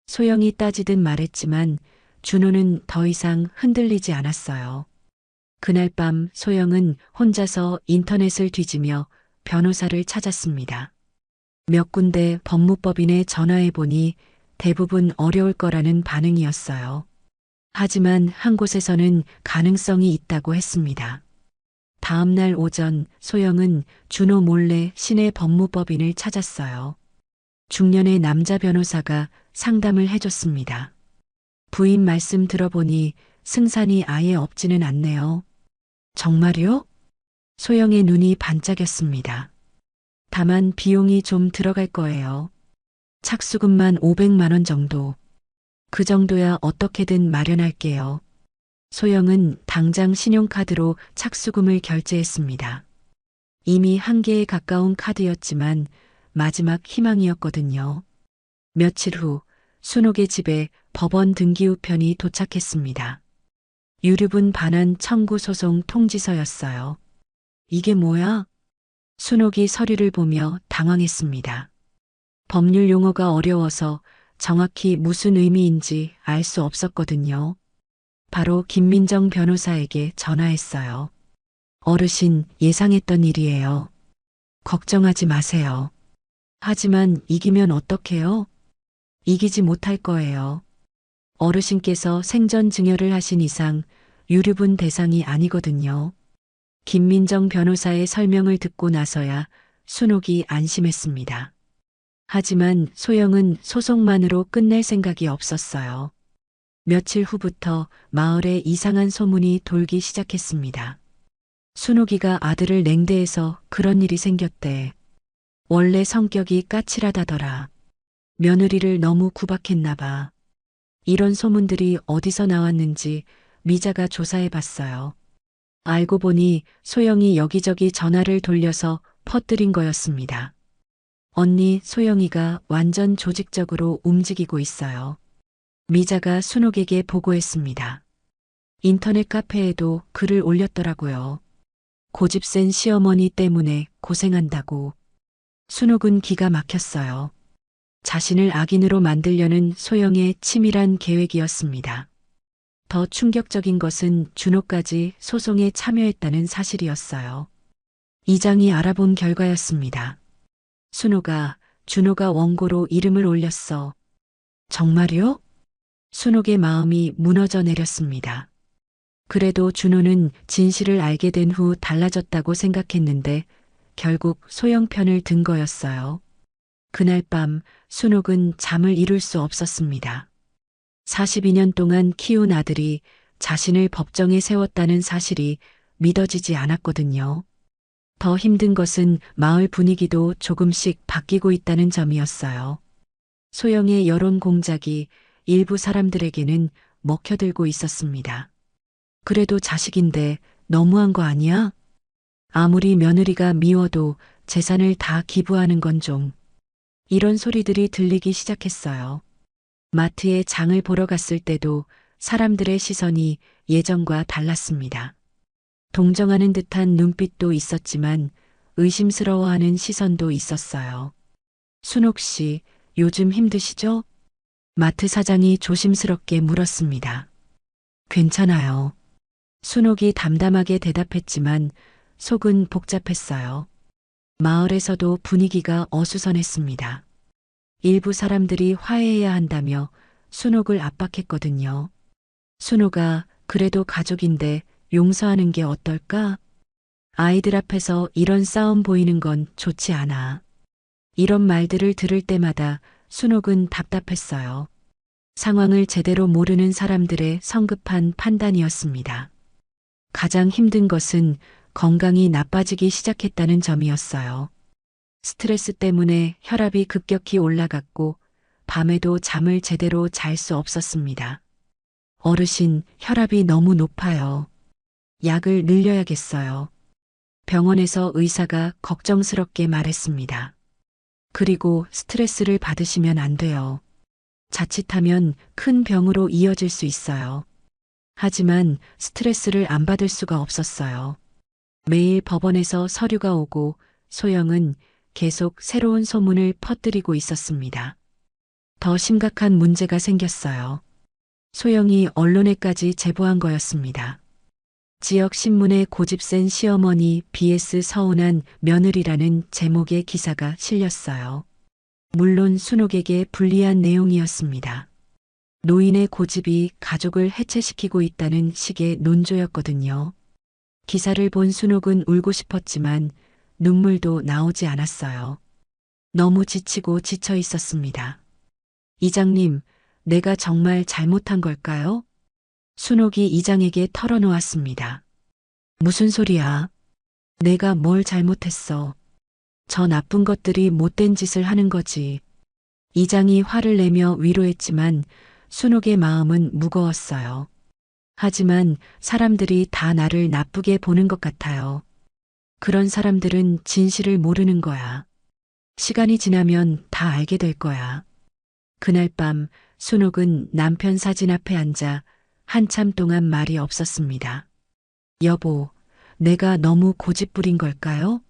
Speaker 3: 소영이 따지듯 말했지만 준호는 더 이상 흔들리지 않았어요. 그날 밤 소영은 혼자서 인터넷을 뒤지며 변호사를 찾았습니다. 몇 군데 법무법인에 전화해보니 대부분 어려울 거라는 반응이었어요. 하지만 한 곳에서는 가능성이 있다고 했습니다. 다음 날 오전 소영은 준호 몰래 시내 법무법인을 찾았어요. 중년의 남자 변호사가 상담을 해줬습니다. 부인 말씀 들어보니 승산이 아예 없지는 않네요. 정말요? 소영의 눈이 반짝였습니다. 다만 비용이 좀 들어갈 거예요. 착수금만 500만 원 정도. 그 정도야 어떻게든 마련할게요. 소영은 당장 신용카드로 착수금을 결제했습니다. 이미 한개에 가까운 카드였지만 마지막 희망이었거든요. 며칠 후 순옥의 집에 법원 등기우편이 도착했습니다. 유류분 반환 청구 소송 통지서였어요. 이게 뭐야? 순옥이 서류를 보며 당황했습니다. 법률 용어가 어려워서 정확히 무슨 의미인지 알 수 없었거든요. 바로 김민정 변호사에게 전화했어요. 어르신, 예상했던 일이에요. 걱정하지 마세요. 하지만 이기면 어떡해요? 이기지 못할 거예요. 어르신께서 생전 증여를 하신 이상 유류분 대상이 아니거든요. 김민정 변호사의 설명을 듣고 나서야 순옥이 안심했습니다. 하지만 소영은 소송만으로 끝낼 생각이 없었어요. 며칠 후부터 마을에 이상한 소문이 돌기 시작했습니다. 순옥이가 아들을 냉대해서 그런 일이 생겼대. 원래 성격이 까칠하다더라. 며느리를 너무 구박했나 봐. 이런 소문들이 어디서 나왔는지 미자가 조사해 봤어요. 알고 보니 소영이 여기저기 전화를 돌려서 퍼뜨린 거였습니다. 언니 소영이가 완전 조직적으로 움직이고 있어요. 미자가 순옥에게 보고했습니다. 인터넷 카페에도 글을 올렸더라고요. 고집센 시어머니 때문에 고생한다고. 순옥은 기가 막혔어요. 자신을 악인으로 만들려는 소영의 치밀한 계획이었습니다. 더 충격적인 것은 준호까지 소송에 참여했다는 사실이었어요. 이장이 알아본 결과였습니다. 순호가 준호가 원고로 이름을 올렸어. 정말요? 순옥의 마음이 무너져 내렸습니다. 그래도 준호는 진실을 알게 된 후 달라졌다고 생각했는데 결국 소영 편을 든 거였어요. 그날 밤 순옥은 잠을 이룰 수 없었습니다. 42년 동안 키운 아들이 자신을 법정에 세웠다는 사실이 믿어지지 않았거든요. 더 힘든 것은 마을 분위기도 조금씩 바뀌고 있다는 점이었어요. 소영의 여론 공작이 일부 사람들에게는 먹혀들고 있었습니다. 그래도 자식인데 너무한 거 아니야? 아무리 며느리가 미워도 재산을 다 기부하는 건 좀. 이런 소리들이 들리기 시작했어요. 마트에 장을 보러 갔을 때도 사람들의 시선이 예전과 달랐습니다. 동정하는 듯한 눈빛도 있었지만 의심스러워하는 시선도 있었어요. 순옥 씨, 요즘 힘드시죠? 마트 사장이 조심스럽게 물었습니다. 괜찮아요. 순옥이 담담하게 대답했지만 속은 복잡했어요. 마을에서도 분위기가 어수선했습니다. 일부 사람들이 화해해야 한다며 순옥을 압박했거든요. 순옥아, 그래도 가족인데 용서하는 게 어떨까? 아이들 앞에서 이런 싸움 보이는 건 좋지 않아. 이런 말들을 들을 때마다 순옥은 답답했어요. 상황을 제대로 모르는 사람들의 성급한 판단이었습니다. 가장 힘든 것은 건강이 나빠지기 시작했다는 점이었어요. 스트레스 때문에 혈압이 급격히 올라갔고 밤에도 잠을 제대로 잘 수 없었습니다. 어르신, 혈압이 너무 높아요. 약을 늘려야겠어요. 병원에서 의사가 걱정스럽게 말했습니다. 그리고 스트레스를 받으시면 안 돼요. 자칫하면 큰 병으로 이어질 수 있어요. 하지만 스트레스를 안 받을 수가 없었어요. 매일 법원에서 서류가 오고 소영은 계속 새로운 소문을 퍼뜨리고 있었습니다. 더 심각한 문제가 생겼어요. 소영이 언론에까지 제보한 거였습니다. 지역 신문에 고집센 시어머니 vs 서운한 며느리라는 제목의 기사가 실렸어요. 물론 순옥에게 불리한 내용이었습니다. 노인의 고집이 가족을 해체시키고 있다는 식의 논조였거든요. 기사를 본 순옥은 울고 싶었지만 눈물도 나오지 않았어요. 너무 지치고 지쳐 있었습니다. 이장님, 내가 정말 잘못한 걸까요? 순옥이 이장에게 털어놓았습니다. 무슨 소리야? 내가 뭘 잘못했어? 저 나쁜 것들이 못된 짓을 하는 거지. 이장이 화를 내며 위로했지만 순옥의 마음은 무거웠어요. 하지만 사람들이 다 나를 나쁘게 보는 것 같아요. 그런 사람들은 진실을 모르는 거야. 시간이 지나면 다 알게 될 거야. 그날 밤 순옥은 남편 사진 앞에 앉아 한참 동안 말이 없었습니다. 여보, 내가 너무 고집부린 걸까요?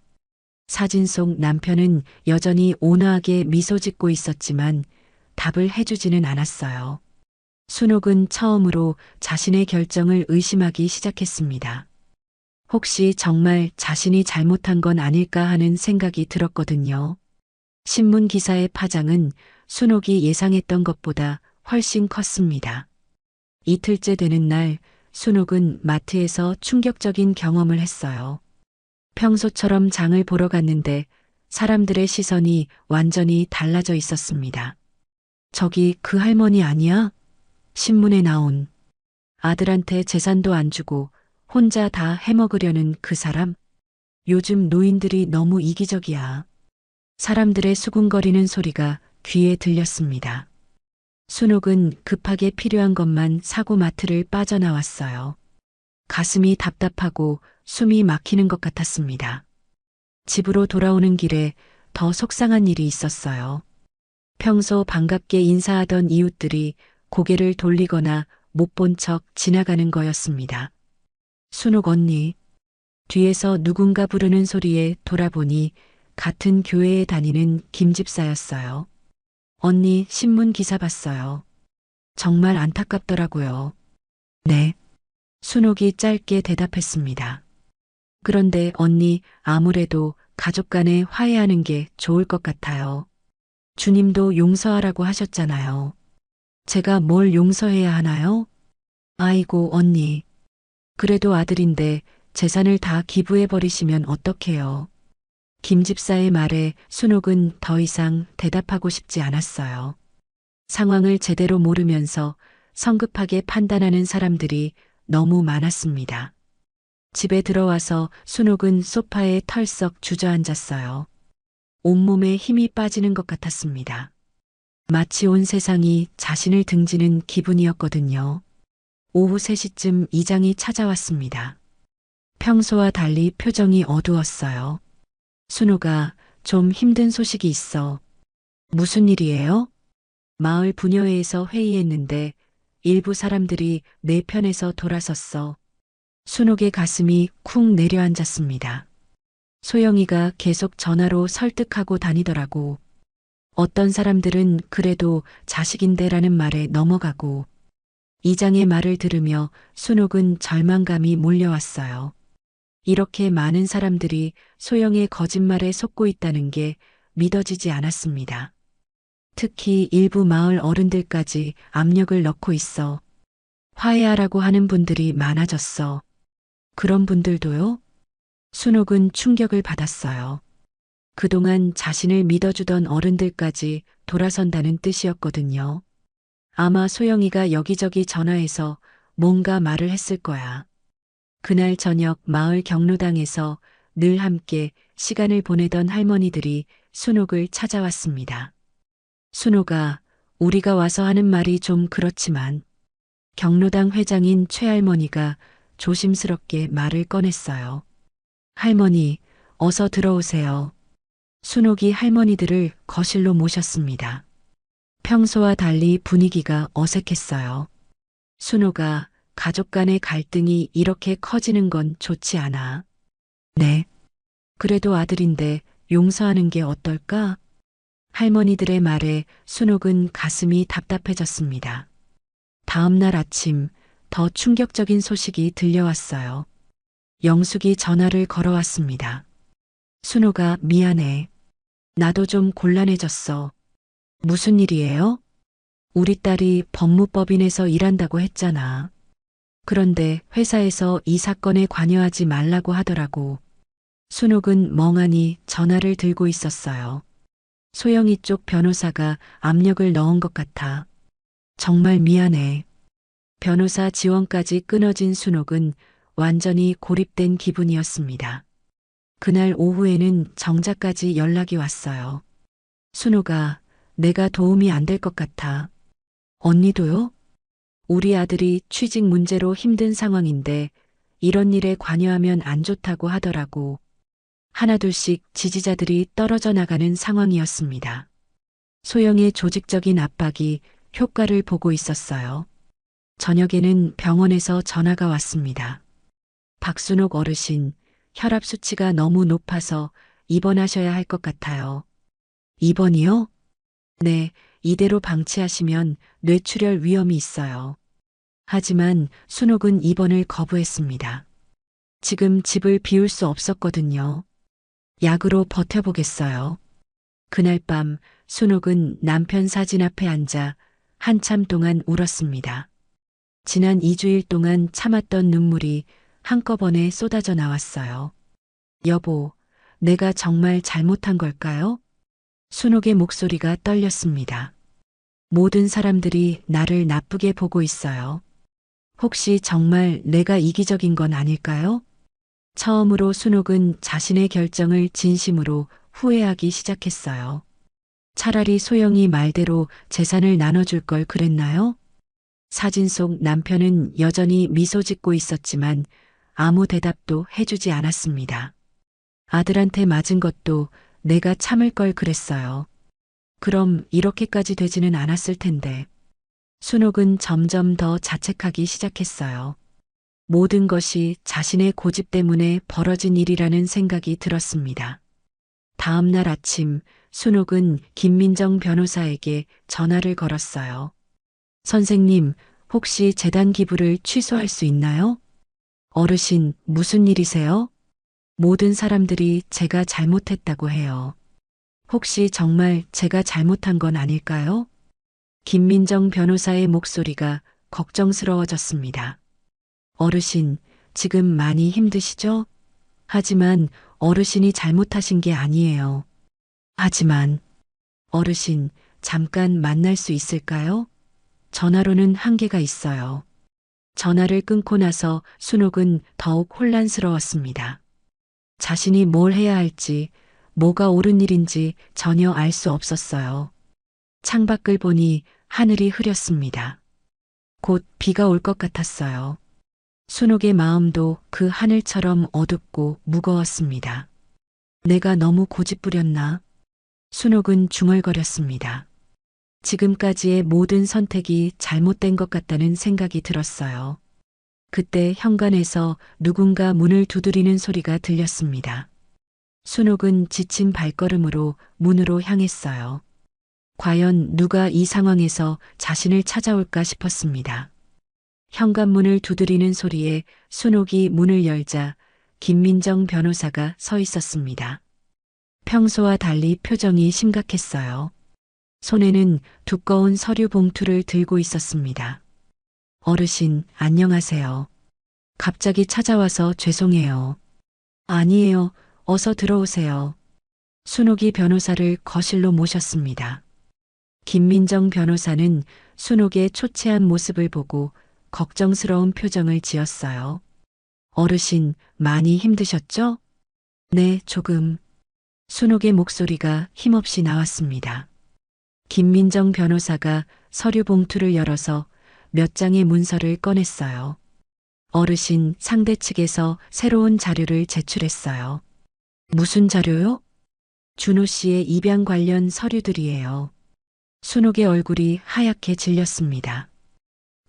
Speaker 3: 사진 속 남편은 여전히 온화하게 미소 짓고 있었지만 답을 해주지는 않았어요. 순옥은 처음으로 자신의 결정을 의심하기 시작했습니다. 혹시 정말 자신이 잘못한 건 아닐까 하는 생각이 들었거든요. 신문 기사의 파장은 순옥이 예상했던 것보다 훨씬 컸습니다. 이틀째 되는 날 순옥은 마트에서 충격적인 경험을 했어요. 평소처럼 장을 보러 갔는데 사람들의 시선이 완전히 달라져 있었습니다. 저기 그 할머니 아니야? 신문에 나온. 아들한테 재산도 안 주고 혼자 다 해먹으려는 그 사람? 요즘 노인들이 너무 이기적이야. 사람들의 수군거리는 소리가 귀에 들렸습니다. 순옥은 급하게 필요한 것만 사고 마트를 빠져나왔어요. 가슴이 답답하고 숨이 막히는 것 같았습니다. 집으로 돌아오는 길에 더 속상한 일이 있었어요. 평소 반갑게 인사하던 이웃들이 고개를 돌리거나 못 본 척 지나가는 거였습니다. 순옥 언니. 뒤에서 누군가 부르는 소리에 돌아보니 같은 교회에 다니는 김 집사였어요. 언니 신문 기사 봤어요. 정말 안타깝더라고요. 네. 순옥이 짧게 대답했습니다. 그런데 언니 아무래도 가족 간에 화해하는 게 좋을 것 같아요. 주님도 용서하라고 하셨잖아요. 제가 뭘 용서해야 하나요? 아이고, 언니. 그래도 아들인데 재산을 다 기부해버리시면 어떡해요. 김 집사의 말에 순옥은 더 이상 대답하고 싶지 않았어요. 상황을 제대로 모르면서 성급하게 판단하는 사람들이 너무 많았습니다. 집에 들어와서 순옥은 소파에 털썩 주저앉았어요. 온몸에 힘이 빠지는 것 같았습니다. 마치 온 세상이 자신을 등지는 기분이었거든요. 오후 3시쯤 이장이 찾아왔습니다. 평소와 달리 표정이 어두웠어요. 순옥아, 좀 힘든 소식이 있어. 무슨 일이에요? 마을 부녀회에서 회의했는데 일부 사람들이 내 편에서 돌아섰어. 순옥의 가슴이 쿵 내려앉았습니다. 소영이가 계속 전화로 설득하고 다니더라고. 어떤 사람들은 그래도 자식인데라는 말에 넘어가고. 이장의 말을 들으며 순옥은 절망감이 몰려왔어요. 이렇게 많은 사람들이 소영의 거짓말에 속고 있다는 게 믿어지지 않았습니다. 특히 일부 마을 어른들까지 압력을 넣고 있어. 화해하라고 하는 분들이 많아졌어. 그런 분들도요? 순옥은 충격을 받았어요. 그동안 자신을 믿어주던 어른들까지 돌아선다는 뜻이었거든요. 아마 소영이가 여기저기 전화해서 뭔가 말을 했을 거야. 그날 저녁 마을 경로당에서 늘 함께 시간을 보내던 할머니들이 순옥을 찾아왔습니다. 순옥아, 우리가 와서 하는 말이 좀 그렇지만 경로당 회장인 최할머니가 조심스럽게 말을 꺼냈어요. 할머니, 어서 들어오세요. 순옥이 할머니들을 거실로 모셨습니다. 평소와 달리 분위기가 어색했어요. 순옥아, 가족 간의 갈등이 이렇게 커지는 건 좋지 않아. 네. 그래도 아들인데 용서하는 게 어떨까? 할머니들의 말에 순옥은 가슴이 답답해졌습니다. 다음 날 아침 더 충격적인 소식이 들려왔어요. 영숙이 전화를 걸어왔습니다. 순옥아, 미안해. 나도 좀 곤란해졌어. 무슨 일이에요? 우리 딸이 법무법인에서 일한다고 했잖아. 그런데 회사에서 이 사건에 관여하지 말라고 하더라고. 순옥은 멍하니 전화를 들고 있었어요. 소영이 쪽 변호사가 압력을 넣은 것 같아. 정말 미안해. 변호사 지원까지 끊어진 순옥은 완전히 고립된 기분이었습니다. 그날 오후에는 정자까지 연락이 왔어요. 순옥아, 내가 도움이 안 될 것 같아. 언니도요? 우리 아들이 취직 문제로 힘든 상황인데 이런 일에 관여하면 안 좋다고 하더라고. 하나둘씩 지지자들이 떨어져 나가는 상황이었습니다. 소영의 조직적인 압박이 효과를 보고 있었어요. 저녁에는 병원에서 전화가 왔습니다. 박순옥 어르신, 혈압 수치가 너무 높아서 입원하셔야 할 것 같아요. 입원이요? 네, 이대로 방치하시면 뇌출혈 위험이 있어요. 하지만 순옥은 입원을 거부했습니다. 지금 집을 비울 수 없었거든요. 약으로 버텨보겠어요. 그날 밤 순옥은 남편 사진 앞에 앉아 한참 동안 울었습니다. 지난 2주일 동안 참았던 눈물이 한꺼번에 쏟아져 나왔어요. 여보, 내가 정말 잘못한 걸까요? 순옥의 목소리가 떨렸습니다. 모든 사람들이 나를 나쁘게 보고 있어요. 혹시 정말 내가 이기적인 건 아닐까요? 처음으로 순옥은 자신의 결정을 진심으로 후회하기 시작했어요. 차라리 소영이 말대로 재산을 나눠줄 걸 그랬나요? 사진 속 남편은 여전히 미소 짓고 있었지만 아무 대답도 해주지 않았습니다. 아들한테 맞은 것도 내가 참을 걸 그랬어요. 그럼 이렇게까지 되지는 않았을 텐데. 순옥은 점점 더 자책하기 시작했어요. 모든 것이 자신의 고집 때문에 벌어진 일이라는 생각이 들었습니다. 다음 날 아침 순옥은 김민정 변호사에게 전화를 걸었어요. 선생님, 혹시 재단 기부를 취소할 수 있나요? 어르신, 무슨 일이세요? 모든 사람들이 제가 잘못했다고 해요. 혹시 정말 제가 잘못한 건 아닐까요? 김민정 변호사의 목소리가 걱정스러워졌습니다. 어르신, 지금 많이 힘드시죠? 하지만 어르신이 잘못하신 게 아니에요. 하지만 어르신, 잠깐 만날 수 있을까요? 전화로는 한계가 있어요. 전화를 끊고 나서 순옥은 더욱 혼란스러웠습니다. 자신이 뭘 해야 할지, 뭐가 옳은 일인지 전혀 알 수 없었어요. 창밖을 보니 하늘이 흐렸습니다. 곧 비가 올 것 같았어요. 순옥의 마음도 그 하늘처럼 어둡고 무거웠습니다. 내가 너무 고집부렸나? 순옥은 중얼거렸습니다. 지금까지의 모든 선택이 잘못된 것 같다는 생각이 들었어요. 그때 현관에서 누군가 문을 두드리는 소리가 들렸습니다. 순옥은 지친 발걸음으로 문으로 향했어요. 과연 누가 이 상황에서 자신을 찾아올까 싶었습니다. 현관문을 두드리는 소리에 순옥이 문을 열자 김민정 변호사가 서 있었습니다. 평소와 달리 표정이 심각했어요. 손에는 두꺼운 서류 봉투를 들고 있었습니다. 어르신, 안녕하세요. 갑자기 찾아와서 죄송해요. 아니에요. 어서 들어오세요. 순옥이 변호사를 거실로 모셨습니다. 김민정 변호사는 순옥의 초췌한 모습을 보고 걱정스러운 표정을 지었어요. 어르신, 많이 힘드셨죠? 네, 조금. 순옥의 목소리가 힘없이 나왔습니다. 김민정 변호사가 서류 봉투를 열어서 몇 장의 문서를 꺼냈어요. 어르신, 상대 측에서 새로운 자료를 제출했어요. 무슨 자료요? 준호 씨의 입양 관련 서류들이에요. 순옥의 얼굴이 하얗게 질렸습니다.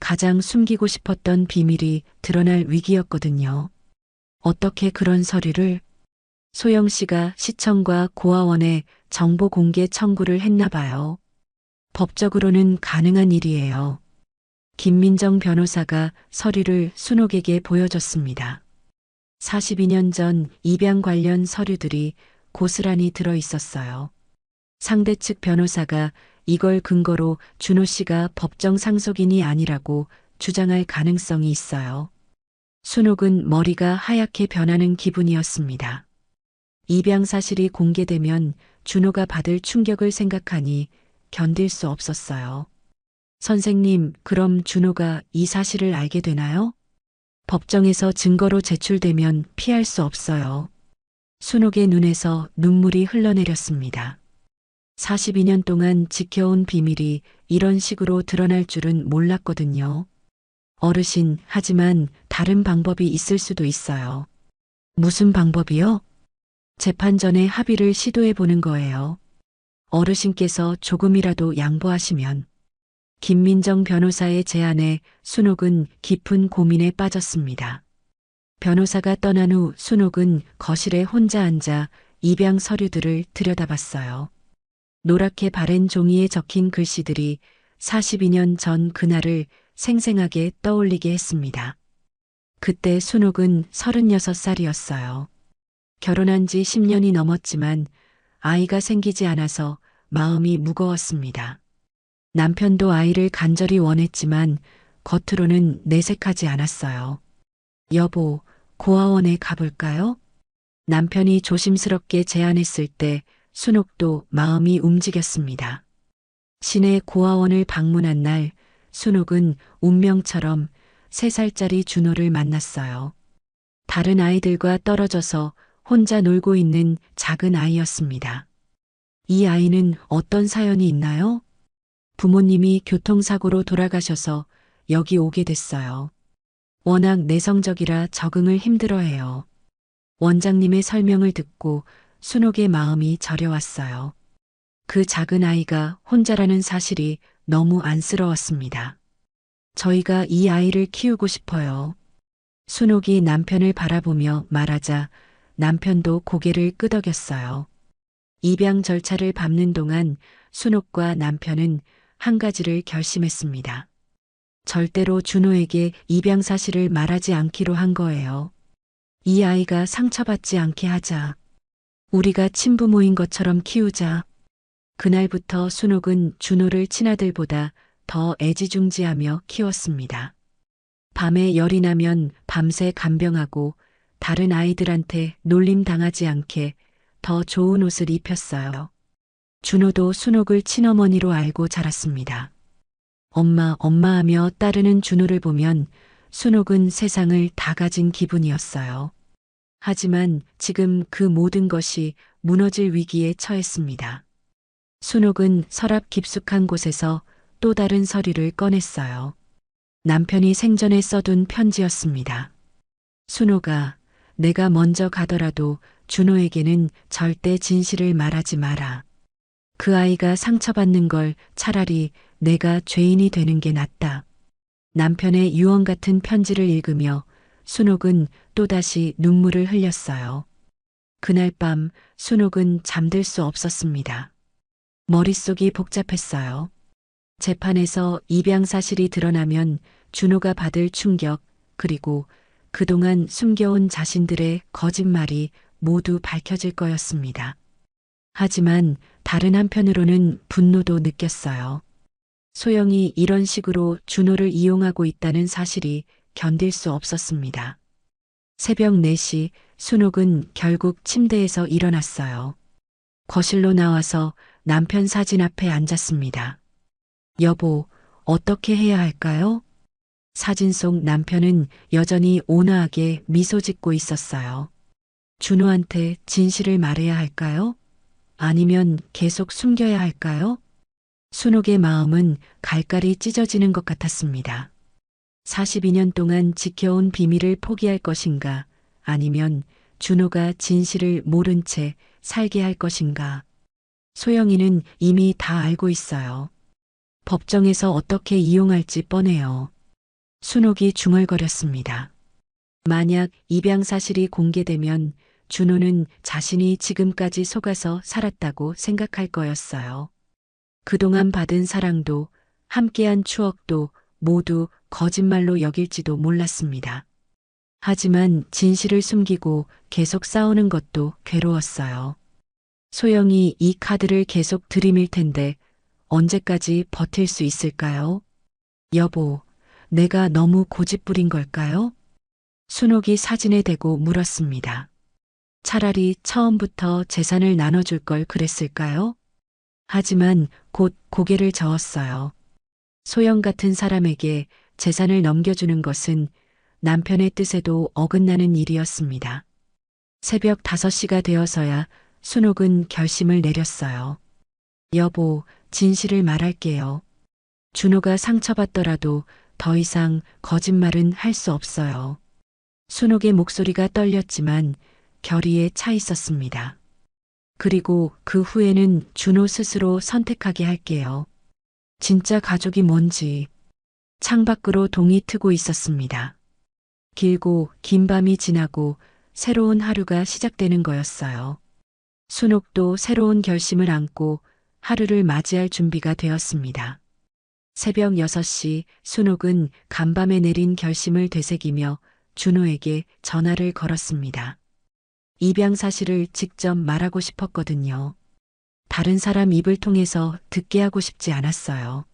Speaker 3: 가장 숨기고 싶었던 비밀이 드러날 위기였거든요. 어떻게 그런 서류를? 소영 씨가 시청과 고아원에 정보 공개 청구를 했나 봐요. 법적으로는 가능한 일이에요. 김민정 변호사가 서류를 순옥에게 보여줬습니다. 42년 전 입양 관련 서류들이 고스란히 들어 있었어요. 상대 측 변호사가 이걸 근거로 준호 씨가 법정 상속인이 아니라고 주장할 가능성이 있어요. 순옥은 머리가 하얗게 변하는 기분이었습니다. 입양 사실이 공개되면 준호가 받을 충격을 생각하니 견딜 수 없었어요. 선생님, 그럼 준호가 이 사실을 알게 되나요? 법정에서 증거로 제출되면 피할 수 없어요. 순옥의 눈에서 눈물이 흘러내렸습니다. 42년 동안 지켜온 비밀이 이런 식으로 드러날 줄은 몰랐거든요. 어르신, 하지만 다른 방법이 있을 수도 있어요. 무슨 방법이요? 재판 전에 합의를 시도해 보는 거예요. 어르신께서 조금이라도 양보하시면. 김민정 변호사의 제안에 순옥은 깊은 고민에 빠졌습니다. 변호사가 떠난 후 순옥은 거실에 혼자 앉아 입양 서류들을 들여다봤어요. 노랗게 바랜 종이에 적힌 글씨들이 42년 전 그날을 생생하게 떠올리게 했습니다. 그때 순옥은 36살이었어요. 결혼한 지 10년이 넘었지만 아이가 생기지 않아서 마음이 무거웠습니다. 남편도 아이를 간절히 원했지만 겉으로는 내색하지 않았어요. 여보, 고아원에 가볼까요? 남편이 조심스럽게 제안했을 때 순옥도 마음이 움직였습니다. 시내 고아원을 방문한 날 순옥은 운명처럼 3살짜리 준호를 만났어요. 다른 아이들과 떨어져서 혼자 놀고 있는 작은 아이였습니다. 이 아이는 어떤 사연이 있나요? 부모님이 교통사고로 돌아가셔서 여기 오게 됐어요. 워낙 내성적이라 적응을 힘들어해요. 원장님의 설명을 듣고 순옥의 마음이 저려왔어요. 그 작은 아이가 혼자라는 사실이 너무 안쓰러웠습니다. 저희가 이 아이를 키우고 싶어요. 순옥이 남편을 바라보며 말하자 남편도 고개를 끄덕였어요. 입양 절차를 밟는 동안 순옥과 남편은 한 가지를 결심했습니다. 절대로 준호에게 입양 사실을 말하지 않기로 한 거예요. 이 아이가 상처받지 않게 하자. 우리가 친부모인 것처럼 키우자. 그날부터 순옥은 준호를 친아들보다 더 애지중지하며 키웠습니다. 밤에 열이 나면 밤새 간병하고 다른 아이들한테 놀림 당하지 않게 더 좋은 옷을 입혔어요. 준호도 순옥을 친어머니로 알고 자랐습니다. 엄마, 엄마 하며 따르는 준호를 보면 순옥은 세상을 다 가진 기분이었어요. 하지만 지금 그 모든 것이 무너질 위기에 처했습니다. 순옥은 서랍 깊숙한 곳에서 또 다른 서류를 꺼냈어요. 남편이 생전에 써둔 편지였습니다. 순옥아, 내가 먼저 가더라도 준호에게는 절대 진실을 말하지 마라. 그 아이가 상처받는 걸 차라리 내가 죄인이 되는 게 낫다. 남편의 유언 같은 편지를 읽으며 순옥은 또다시 눈물을 흘렸어요. 그날 밤 순옥은 잠들 수 없었습니다. 머릿속이 복잡했어요. 재판에서 입양 사실이 드러나면 준호가 받을 충격, 그리고 그동안 숨겨온 자신들의 거짓말이 모두 밝혀질 거였습니다. 하지만 다른 한편으로는 분노도 느꼈어요. 소영이 이런 식으로 준호를 이용하고 있다는 사실이 견딜 수 없었습니다. 새벽 4시 순옥은 결국 침대에서 일어났어요. 거실로 나와서 남편 사진 앞에 앉았습니다. 여보, 어떻게 해야 할까요? 사진 속 남편은 여전히 온화하게 미소 짓고 있었어요. 준호한테 진실을 말해야 할까요? 아니면 계속 숨겨야 할까요? 순옥의 마음은 갈갈이 찢어지는 것 같았습니다. 42년 동안 지켜온 비밀을 포기할 것인가, 아니면 준호가 진실을 모른 채 살게 할 것인가. 소영이는 이미 다 알고 있어요. 법정에서 어떻게 이용할지 뻔해요. 순옥이 중얼거렸습니다. 만약 입양 사실이 공개되면 준호는 자신이 지금까지 속아서 살았다고 생각할 거였어요. 그동안 받은 사랑도 함께한 추억도 모두 거짓말로 여길지도 몰랐습니다. 하지만 진실을 숨기고 계속 싸우는 것도 괴로웠어요. 소영이 이 카드를 계속 들이밀 텐데 언제까지 버틸 수 있을까요? 여보, 내가 너무 고집부린 걸까요? 순옥이 사진에 대고 물었습니다. 차라리 처음부터 재산을 나눠줄 걸 그랬을까요? 하지만 곧 고개를 저었어요. 소영 같은 사람에게 재산을 넘겨주는 것은 남편의 뜻에도 어긋나는 일이었습니다. 새벽 5시가 되어서야 순옥은 결심을 내렸어요. 여보, 진실을 말할게요. 준호가 상처받더라도 더 이상 거짓말은 할 수 없어요. 순옥의 목소리가 떨렸지만 결의에 차 있었습니다. 그리고 그 후에는 준호 스스로 선택하게 할게요. 진짜 가족이 뭔지. 창밖으로 동이 트고 있었습니다. 길고 긴 밤이 지나고 새로운 하루가 시작되는 거였어요. 순옥도 새로운 결심을 안고 하루를 맞이할 준비가 되었습니다. 새벽 6시 순옥은 간밤에 내린 결심을 되새기며 준호에게 전화를 걸었습니다. 입양 사실을 직접 말하고 싶었거든요. 다른 사람 입을 통해서 듣게 하고 싶지 않았어요.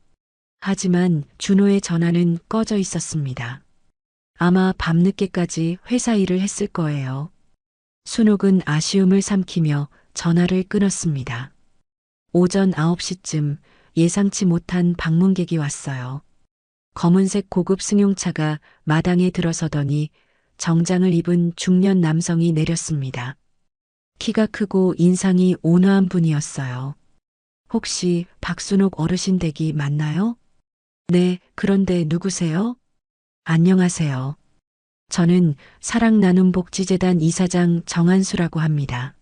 Speaker 3: 하지만 준호의 전화는 꺼져 있었습니다. 아마 밤늦게까지 회사 일을 했을 거예요. 순옥은 아쉬움을 삼키며 전화를 끊었습니다. 오전 9시쯤 예상치 못한 방문객이 왔어요. 검은색 고급 승용차가 마당에 들어서더니 정장을 입은 중년 남성이 내렸습니다. 키가 크고 인상이 온화한 분이었어요. 혹시 박순옥 어르신 댁이 맞나요? 네, 그런데 누구세요? 안녕하세요. 저는 사랑나눔복지재단 이사장 정한수라고 합니다.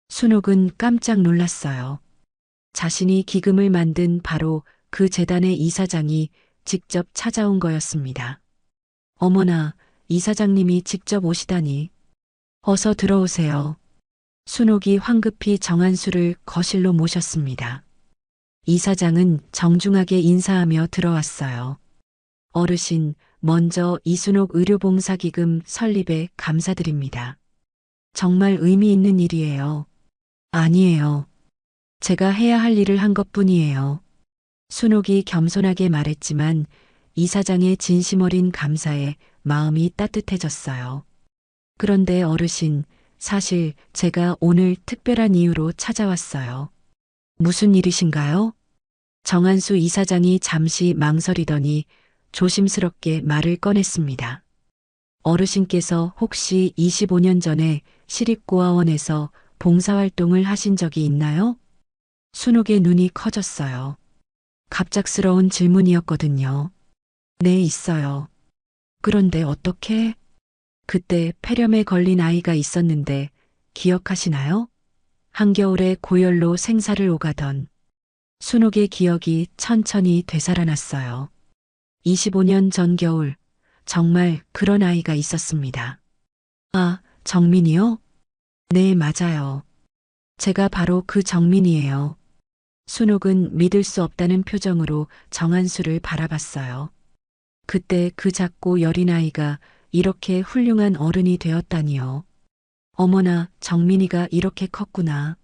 Speaker 3: 순옥은 깜짝 놀랐어요. 자신이 기금을 만든 바로 그 재단의 이사장이 직접 찾아온 거였습니다. 어머나, 이사장님이 직접 오시다니. 어서 들어오세요. 순옥이 황급히 정한수를 거실로 모셨습니다. 이사장은 정중하게 인사하며 들어왔어요. 어르신, 먼저 이순옥 의료봉사기금 설립에 감사드립니다. 정말 의미 있는 일이에요. 아니에요. 제가 해야 할 일을 한 것뿐이에요. 순옥이 겸손하게 말했지만 이사장의 진심 어린 감사에 마음이 따뜻해졌어요. 그런데 어르신, 사실 제가 오늘 특별한 이유로 찾아왔어요. 무슨 일이신가요? 정한수 이사장이 잠시 망설이더니 조심스럽게 말을 꺼냈습니다. 어르신께서 혹시 25년 전에 시립고아원에서 봉사활동을 하신 적이 있나요? 순옥의 눈이 커졌어요. 갑작스러운 질문이었거든요. 네, 있어요. 그런데 어떻게? 그때 폐렴에 걸린 아이가 있었는데 기억하시나요? 한겨울에 고열로 생사를 오가던 순옥의 기억이 천천히 되살아났어요. 25년 전 겨울, 정말 그런 아이가 있었습니다. 아, 정민이요? 네, 맞아요. 제가 바로 그 정민이에요. 순옥은 믿을 수 없다는 표정으로 정한수를 바라봤어요. 그때 그 작고 여린 아이가 이렇게 훌륭한 어른이 되었다니요. 어머나, 정민이가 이렇게 컸구나.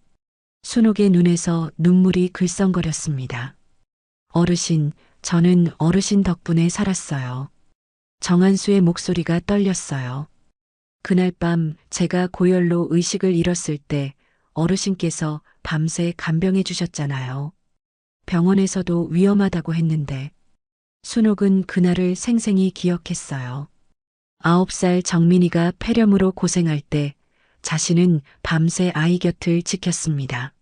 Speaker 3: 순옥의 눈에서 눈물이 글썽거렸습니다. 어르신, 저는 어르신 덕분에 살았어요. 정한수의 목소리가 떨렸어요. 그날 밤 제가 고열로 의식을 잃었을 때 어르신께서 밤새 간병해 주셨잖아요. 병원에서도 위험하다고 했는데 순옥은 그날을 생생히 기억했어요. 9살 정민이가 폐렴으로 고생할 때 자신은 밤새 아이 곁을 지켰습니다.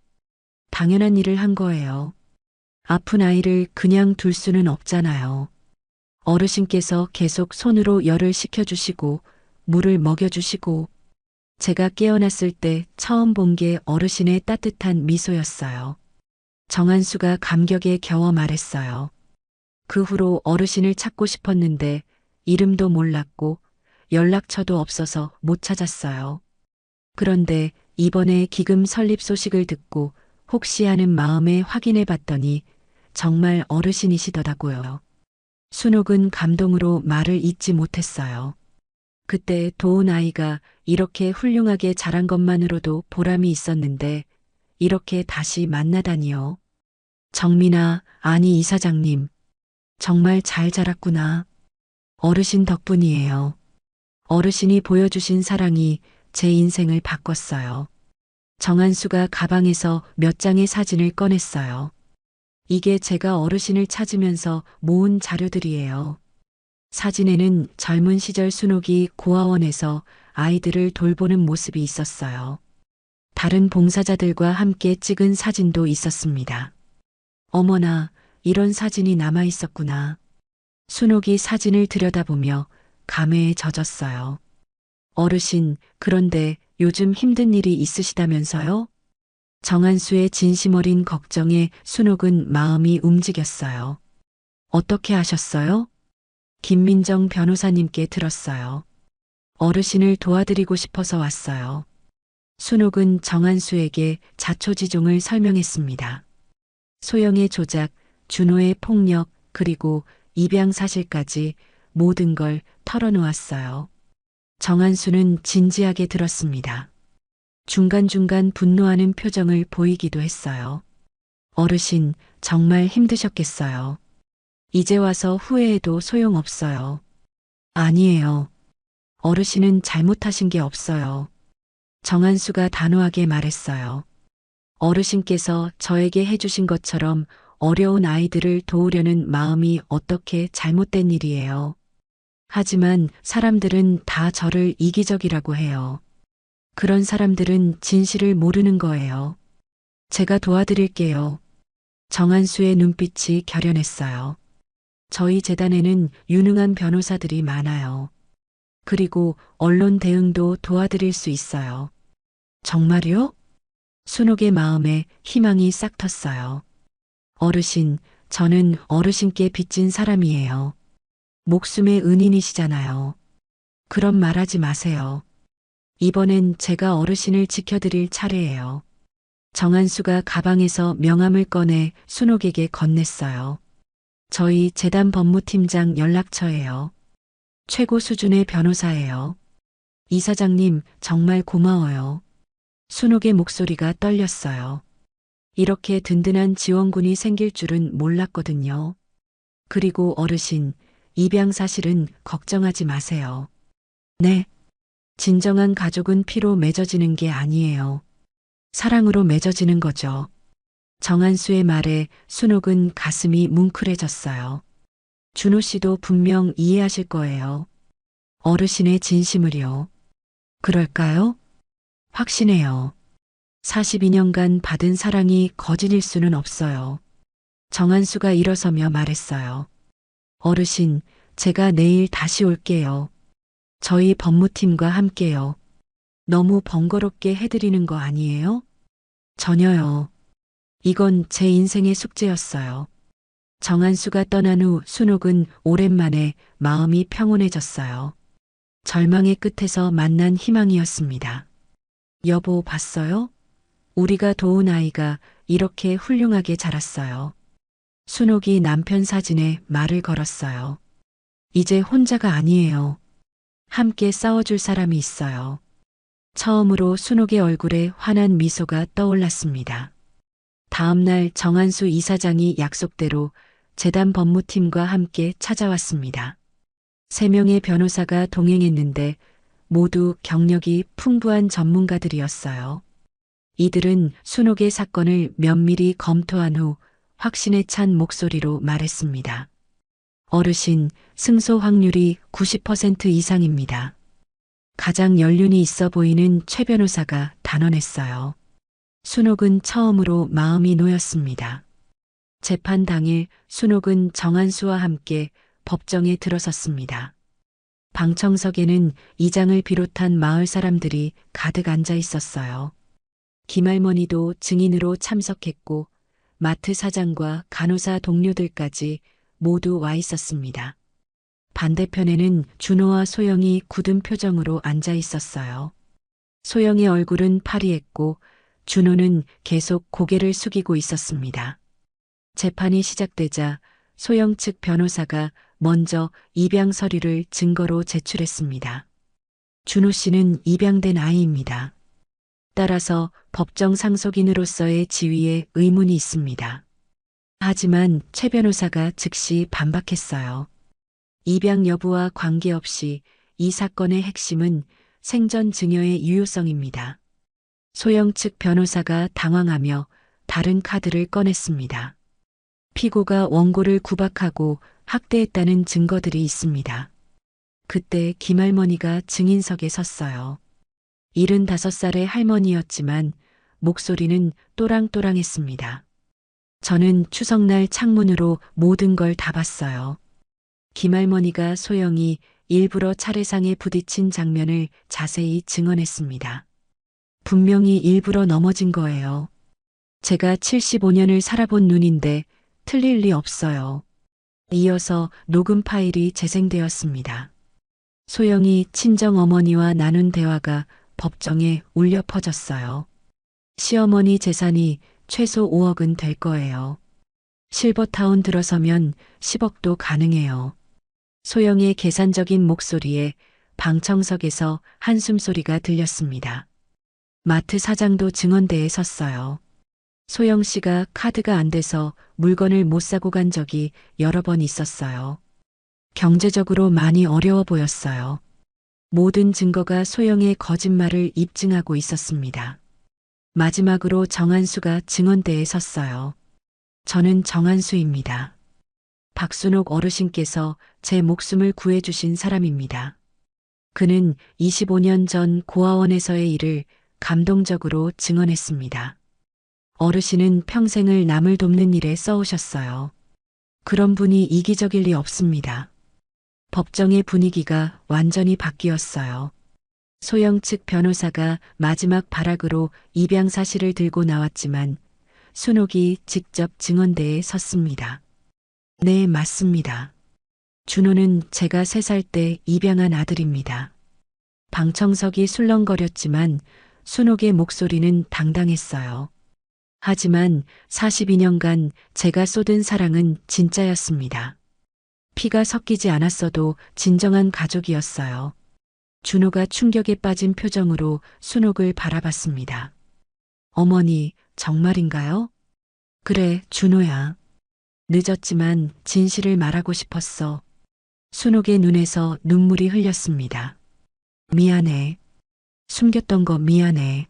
Speaker 3: 당연한 일을 한 거예요. 아픈 아이를 그냥 둘 수는 없잖아요. 어르신께서 계속 손으로 열을 식혀주시고 물을 먹여주시고 제가 깨어났을 때 처음 본 게 어르신의 따뜻한 미소였어요. 정한수가 감격에 겨워 말했어요. 그 후로 어르신을 찾고 싶었는데 이름도 몰랐고 연락처도 없어서 못 찾았어요. 그런데 이번에 기금 설립 소식을 듣고 혹시 하는 마음에 확인해 봤더니 정말 어르신이시더라고요. 순옥은 감동으로 말을 잇지 못했어요. 그때 도운 아이가 이렇게 훌륭하게 자란 것만으로도 보람이 있었는데 이렇게 다시 만나다니요. 정민아, 아니 이사장님. 정말 잘 자랐구나. 어르신 덕분이에요. 어르신이 보여주신 사랑이 제 인생을 바꿨어요. 정한수가 가방에서 몇 장의 사진을 꺼냈어요. 이게 제가 어르신을 찾으면서 모은 자료들이에요. 사진에는 젊은 시절 순옥이 고아원에서 아이들을 돌보는 모습이 있었어요. 다른 봉사자들과 함께 찍은 사진도 있었습니다. 어머나, 이런 사진이 남아 있었구나. 순옥이 사진을 들여다보며 감회에 젖었어요. 어르신, 그런데 요즘 힘든 일이 있으시다면서요? 정한수의 진심 어린 걱정에 순옥은 마음이 움직였어요. 어떻게 하셨어요? 김민정 변호사님께 들었어요. 어르신을 도와드리고 싶어서 왔어요. 순옥은 정한수에게 자초지종을 설명했습니다. 소영의 조작, 준호의 폭력, 그리고 입양 사실까지 모든 걸 털어놓았어요. 정한수는 진지하게 들었습니다. 중간중간 분노하는 표정을 보이기도 했어요. 어르신, 정말 힘드셨겠어요. 이제 와서 후회해도 소용없어요. 아니에요. 어르신은 잘못하신 게 없어요. 정한수가 단호하게 말했어요. 어르신께서 저에게 해주신 것처럼 어려운 아이들을 도우려는 마음이 어떻게 잘못된 일이에요. 하지만 사람들은 다 저를 이기적이라고 해요. 그런 사람들은 진실을 모르는 거예요. 제가 도와드릴게요. 정한수의 눈빛이 결연했어요. 저희 재단에는 유능한 변호사들이 많아요. 그리고 언론 대응도 도와드릴 수 있어요. 정말요? 순옥의 마음에 희망이 싹 텄어요. 어르신, 저는 어르신께 빚진 사람이에요. 목숨의 은인이시잖아요. 그런 말하지 마세요. 이번엔 제가 어르신을 지켜드릴 차례예요. 정한수가 가방에서 명함을 꺼내 순옥에게 건넸어요. 저희 재단 법무팀장 연락처예요. 최고 수준의 변호사예요. 이사장님, 정말 고마워요. 순옥의 목소리가 떨렸어요. 이렇게 든든한 지원군이 생길 줄은 몰랐거든요. 그리고 어르신, 입양 사실은 걱정하지 마세요. 네. 진정한 가족은 피로 맺어지는 게 아니에요. 사랑으로 맺어지는 거죠. 정한수의 말에 순옥은 가슴이 뭉클해졌어요. 준호 씨도 분명 이해하실 거예요. 어르신의 진심을요. 그럴까요? 확신해요. 42년간 받은 사랑이 거짓일 수는 없어요. 정한수가 일어서며 말했어요. 어르신, 제가 내일 다시 올게요. 저희 법무팀과 함께요. 너무 번거롭게 해드리는 거 아니에요? 전혀요. 이건 제 인생의 숙제였어요. 정한수가 떠난 후 순옥은 오랜만에 마음이 평온해졌어요. 절망의 끝에서 만난 희망이었습니다. 여보, 봤어요? 우리가 도운 아이가 이렇게 훌륭하게 자랐어요. 순옥이 남편 사진에 말을 걸었어요. 이제 혼자가 아니에요. 함께 싸워줄 사람이 있어요. 처음으로 순옥의 얼굴에 환한 미소가 떠올랐습니다. 다음 날 정한수 이사장이 약속대로 재단 법무팀과 함께 찾아왔습니다. 3명의 변호사가 동행했는데 모두 경력이 풍부한 전문가들이었어요. 이들은 순옥의 사건을 면밀히 검토한 후 확신에 찬 목소리로 말했습니다. 어르신, 승소 확률이 90% 이상입니다. 가장 연륜이 있어 보이는 최 변호사가 단언했어요. 순옥은 처음으로 마음이 놓였습니다. 재판 당일 순옥은 정한수와 함께 법정에 들어섰습니다. 방청석에는 이장을 비롯한 마을 사람들이 가득 앉아 있었어요. 김할머니도 증인으로 참석했고 마트 사장과 간호사 동료들까지 모두 와 있었습니다. 반대편에는 준호와 소영이 굳은 표정으로 앉아 있었어요. 소영의 얼굴은 파리했고 준호는 계속 고개를 숙이고 있었습니다. 재판이 시작되자 소영 측 변호사가 먼저 입양 서류를 증거로 제출했습니다. 준호 씨는 입양된 아이입니다. 따라서 법정 상속인으로서의 지위에 의문이 있습니다. 하지만 최 변호사가 즉시 반박했어요. 입양 여부와 관계없이 이 사건의 핵심은 생전 증여의 유효성입니다. 소영 측 변호사가 당황하며 다른 카드를 꺼냈습니다. 피고가 원고를 구박하고 학대했다는 증거들이 있습니다. 그때 김할머니가 증인석에 섰어요. 75살의 할머니였지만 목소리는 또랑또랑했습니다. 저는 추석날 창문으로 모든 걸 다 봤어요. 김할머니가 소영이 일부러 차례상에 부딪힌 장면을 자세히 증언했습니다. 분명히 일부러 넘어진 거예요. 제가 75년을 살아본 눈인데 틀릴 리 없어요. 이어서 녹음 파일이 재생되었습니다. 소영이 친정어머니와 나눈 대화가 법정에 울려 퍼졌어요. 시어머니 재산이 최소 5억은 될 거예요. 실버타운 들어서면 10억도 가능해요. 소영의 계산적인 목소리에 방청석에서 한숨소리가 들렸습니다. 마트 사장도 증언대에 섰어요. 소영 씨가 카드가 안 돼서 물건을 못 사고 간 적이 여러 번 있었어요. 경제적으로 많이 어려워 보였어요. 모든 증거가 소영의 거짓말을 입증하고 있었습니다. 마지막으로 정한수가 증언대에 섰어요. 저는 정한수입니다. 박순옥 어르신께서 제 목숨을 구해주신 사람입니다. 그는 25년 전 고아원에서의 일을 감동적으로 증언했습니다. 어르신은 평생을 남을 돕는 일에 써오셨어요. 그런 분이 이기적일 리 없습니다. 법정의 분위기가 완전히 바뀌었어요. 소영 측 변호사가 마지막 발악으로 입양 사실을 들고 나왔지만 순옥이 직접 증언대에 섰습니다. 네, 맞습니다. 준호는 제가 3살 때 입양한 아들입니다. 방청석이 술렁거렸지만 순옥의 목소리는 당당했어요. 하지만 42년간 제가 쏟은 사랑은 진짜였습니다. 피가 섞이지 않았어도 진정한 가족이었어요. 준호가 충격에 빠진 표정으로 순옥을 바라봤습니다. 어머니, 정말인가요? 그래, 준호야. 늦었지만 진실을 말하고 싶었어. 순옥의 눈에서 눈물이 흘렸습니다. 미안해. 숨겼던 거 미안해.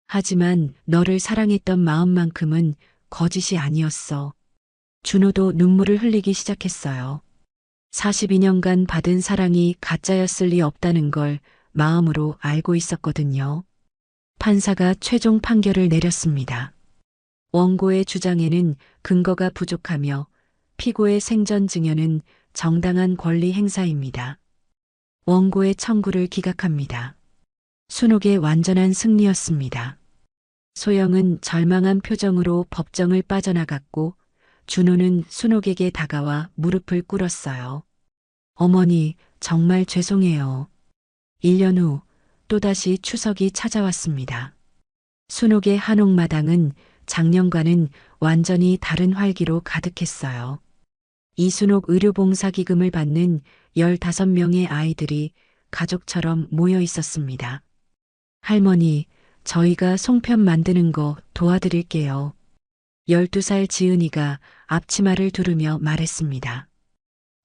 Speaker 3: 하지만 너를 사랑했던 마음만큼은 거짓이 아니었어. 준호도 눈물을 흘리기 시작했어요. 42년간 받은 사랑이 가짜였을 리 없다는 걸 마음으로 알고 있었거든요. 판사가 최종 판결을 내렸습니다. 원고의 주장에는 근거가 부족하며 피고의 생전 증언은 정당한 권리 행사입니다. 원고의 청구를 기각합니다. 순옥의 완전한 승리였습니다. 소영은 절망한 표정으로 법정을 빠져나갔고 준호는 순옥에게 다가와 무릎을 꿇었어요. 어머니, 정말 죄송해요. 1년 후 또다시 추석이 찾아왔습니다. 순옥의 한옥마당은 작년과는 완전히 다른 활기로 가득했어요. 이순옥 의료봉사기금을 받는 15명의 아이들이 가족처럼 모여 있었습니다. 할머니, 저희가 송편 만드는 거 도와드릴게요. 12살 지은이가 앞치마를 두르며 말했습니다.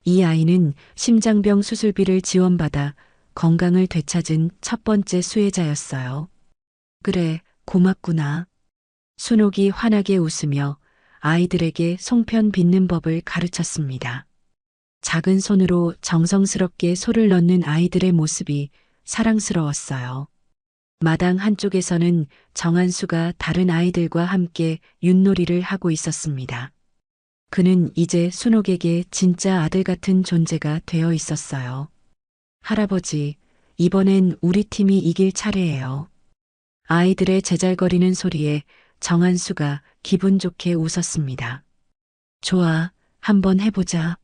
Speaker 3: 이 아이는 심장병 수술비를 지원받아 건강을 되찾은 첫 번째 수혜자였어요. 그래, 고맙구나. 순옥이 환하게 웃으며 아이들에게 송편 빚는 법을 가르쳤습니다. 작은 손으로 정성스럽게 소를 넣는 아이들의 모습이 사랑스러웠어요. 마당 한쪽에서는 정한수가 다른 아이들과 함께 윷놀이를 하고 있었습니다. 그는 이제 순옥에게 진짜 아들 같은 존재가 되어 있었어요. 할아버지, 이번엔 우리 팀이 이길 차례예요. 아이들의 제잘거리는 소리에 정한수가 기분 좋게 웃었습니다. 좋아, 한번 해보자.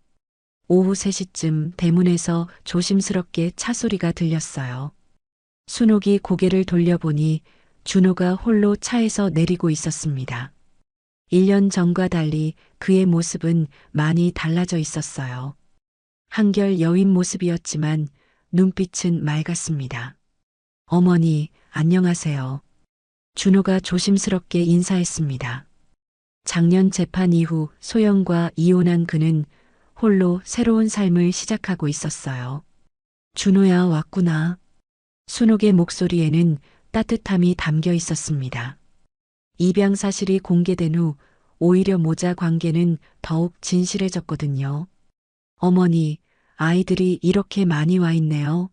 Speaker 3: 오후 3시쯤 대문에서 조심스럽게 차 소리가 들렸어요. 순옥이 고개를 돌려보니 준호가 홀로 차에서 내리고 있었습니다. 1년 전과 달리 그의 모습은 많이 달라져 있었어요. 한결 여윈 모습이었지만 눈빛은 맑았습니다. 어머니, 안녕하세요. 준호가 조심스럽게 인사했습니다. 작년 재판 이후 소영과 이혼한 그는 홀로 새로운 삶을 시작하고 있었어요. 준호야, 왔구나. 순옥의 목소리에는 따뜻함이 담겨 있었습니다. 입양 사실이 공개된 후 오히려 모자 관계는 더욱 진실해졌거든요. 어머니, 아이들이 이렇게 많이 와 있네요.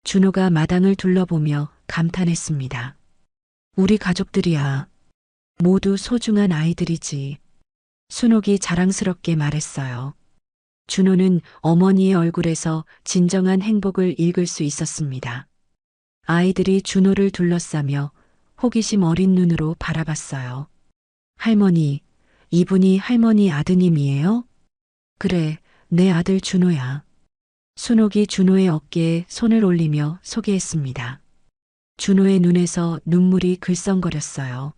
Speaker 3: 준호가 마당을 둘러보며 감탄했습니다. 우리 가족들이야. 모두 소중한 아이들이지. 순옥이 자랑스럽게 말했어요. 준호는 어머니의 얼굴에서 진정한 행복을 읽을 수 있었습니다. 아이들이 준호를 둘러싸며 호기심 어린 눈으로 바라봤어요. 할머니, 이분이 할머니 아드님이에요? 그래, 내 아들 준호야. 순옥이 준호의 어깨에 손을 올리며 소개했습니다. 준호의 눈에서 눈물이 글썽거렸어요.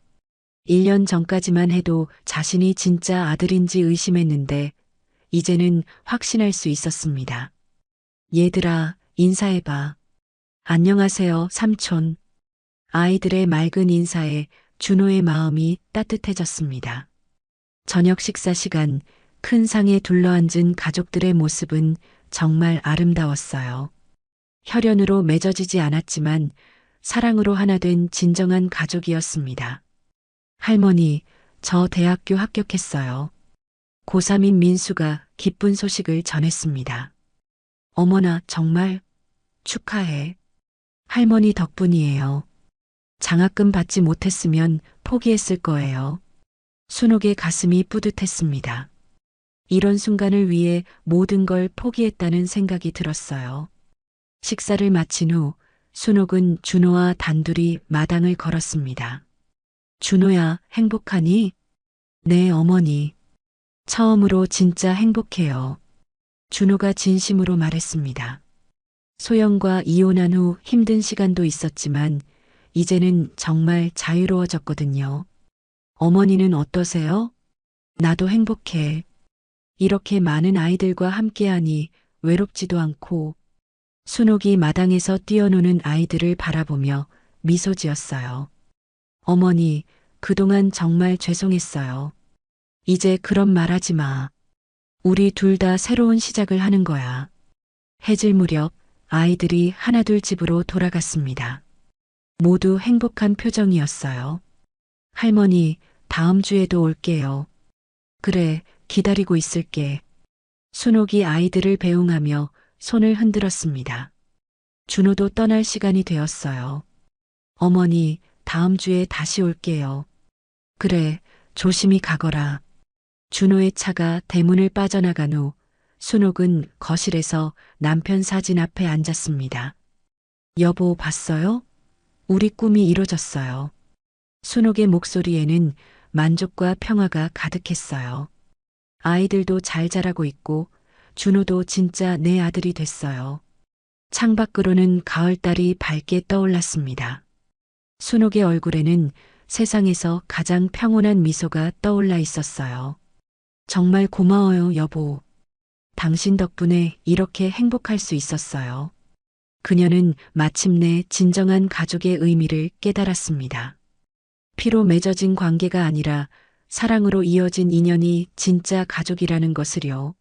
Speaker 3: 1년 전까지만 해도 자신이 진짜 아들인지 의심했는데 이제는 확신할 수 있었습니다. 얘들아, 인사해봐. 안녕하세요, 삼촌. 아이들의 맑은 인사에 준호의 마음이 따뜻해졌습니다. 저녁 식사 시간, 큰 상에 둘러앉은 가족들의 모습은 정말 아름다웠어요. 혈연으로 맺어지지 않았지만 사랑으로 하나 된 진정한 가족이었습니다. 할머니, 저 대학교 합격했어요. 고3인 민수가 기쁜 소식을 전했습니다. 어머나, 정말 축하해. 할머니 덕분이에요. 장학금 받지 못했으면 포기했을 거예요. 순옥의 가슴이 뿌듯했습니다. 이런 순간을 위해 모든 걸 포기했다는 생각이 들었어요. 식사를 마친 후 순옥은 준호와 단둘이 마당을 걸었습니다. 준호야, 행복하니? 네, 어머니. 처음으로 진짜 행복해요. 준호가 진심으로 말했습니다. 소영과 이혼한 후 힘든 시간도 있었지만 이제는 정말 자유로워졌거든요. 어머니는 어떠세요? 나도 행복해. 이렇게 많은 아이들과 함께하니 외롭지도 않고. 순옥이 마당에서 뛰어노는 아이들을 바라보며 미소 지었어요. 어머니, 그동안 정말 죄송했어요. 이제 그런 말 하지 마. 우리 둘 다 새로운 시작을 하는 거야. 해질 무렵 아이들이 하나둘 집으로 돌아갔습니다. 모두 행복한 표정이었어요. 할머니, 다음 주에도 올게요. 그래, 기다리고 있을게. 순옥이 아이들을 배웅하며 손을 흔들었습니다. 준호도 떠날 시간이 되었어요. 어머니, 다음 주에 다시 올게요. 그래, 조심히 가거라. 준호의 차가 대문을 빠져나간 후 순옥은 거실에서 남편 사진 앞에 앉았습니다. 여보, 봤어요? 우리 꿈이 이루어졌어요. 순옥의 목소리에는 만족과 평화가 가득했어요. 아이들도 잘 자라고 있고 준호도 진짜 내 아들이 됐어요. 창밖으로는 가을달이 밝게 떠올랐습니다. 순옥의 얼굴에는 세상에서 가장 평온한 미소가 떠올라 있었어요. 정말 고마워요, 여보. 당신 덕분에 이렇게 행복할 수 있었어요. 그녀는 마침내 진정한 가족의 의미를 깨달았습니다. 피로 맺어진 관계가 아니라 사랑으로 이어진 인연이 진짜 가족이라는 것을요.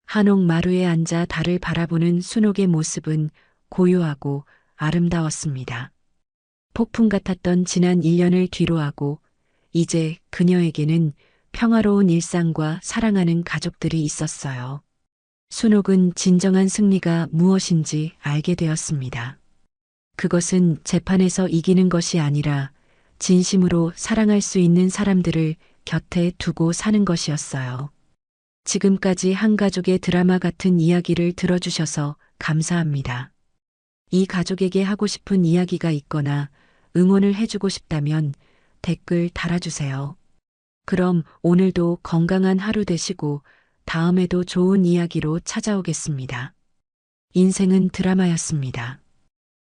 Speaker 3: 한옥 마루에 앉아 달을 바라보는 순옥의 모습은 고요하고 아름다웠습니다. 폭풍 같았던 지난 1년을 뒤로하고 이제 그녀에게는 평화로운 일상과 사랑하는 가족들이 있었어요. 순옥은 진정한 승리가 무엇인지 알게 되었습니다. 그것은 재판에서 이기는 것이 아니라 진심으로 사랑할 수 있는 사람들을 곁에 두고 사는 것이었어요. 지금까지 한 가족의 드라마 같은 이야기를 들어주셔서 감사합니다. 이 가족에게 하고 싶은 이야기가 있거나 응원을 해주고 싶다면 댓글 달아주세요. 그럼 오늘도 건강한 하루 되시고 다음에도 좋은 이야기로 찾아오겠습니다. 인생은 드라마였습니다.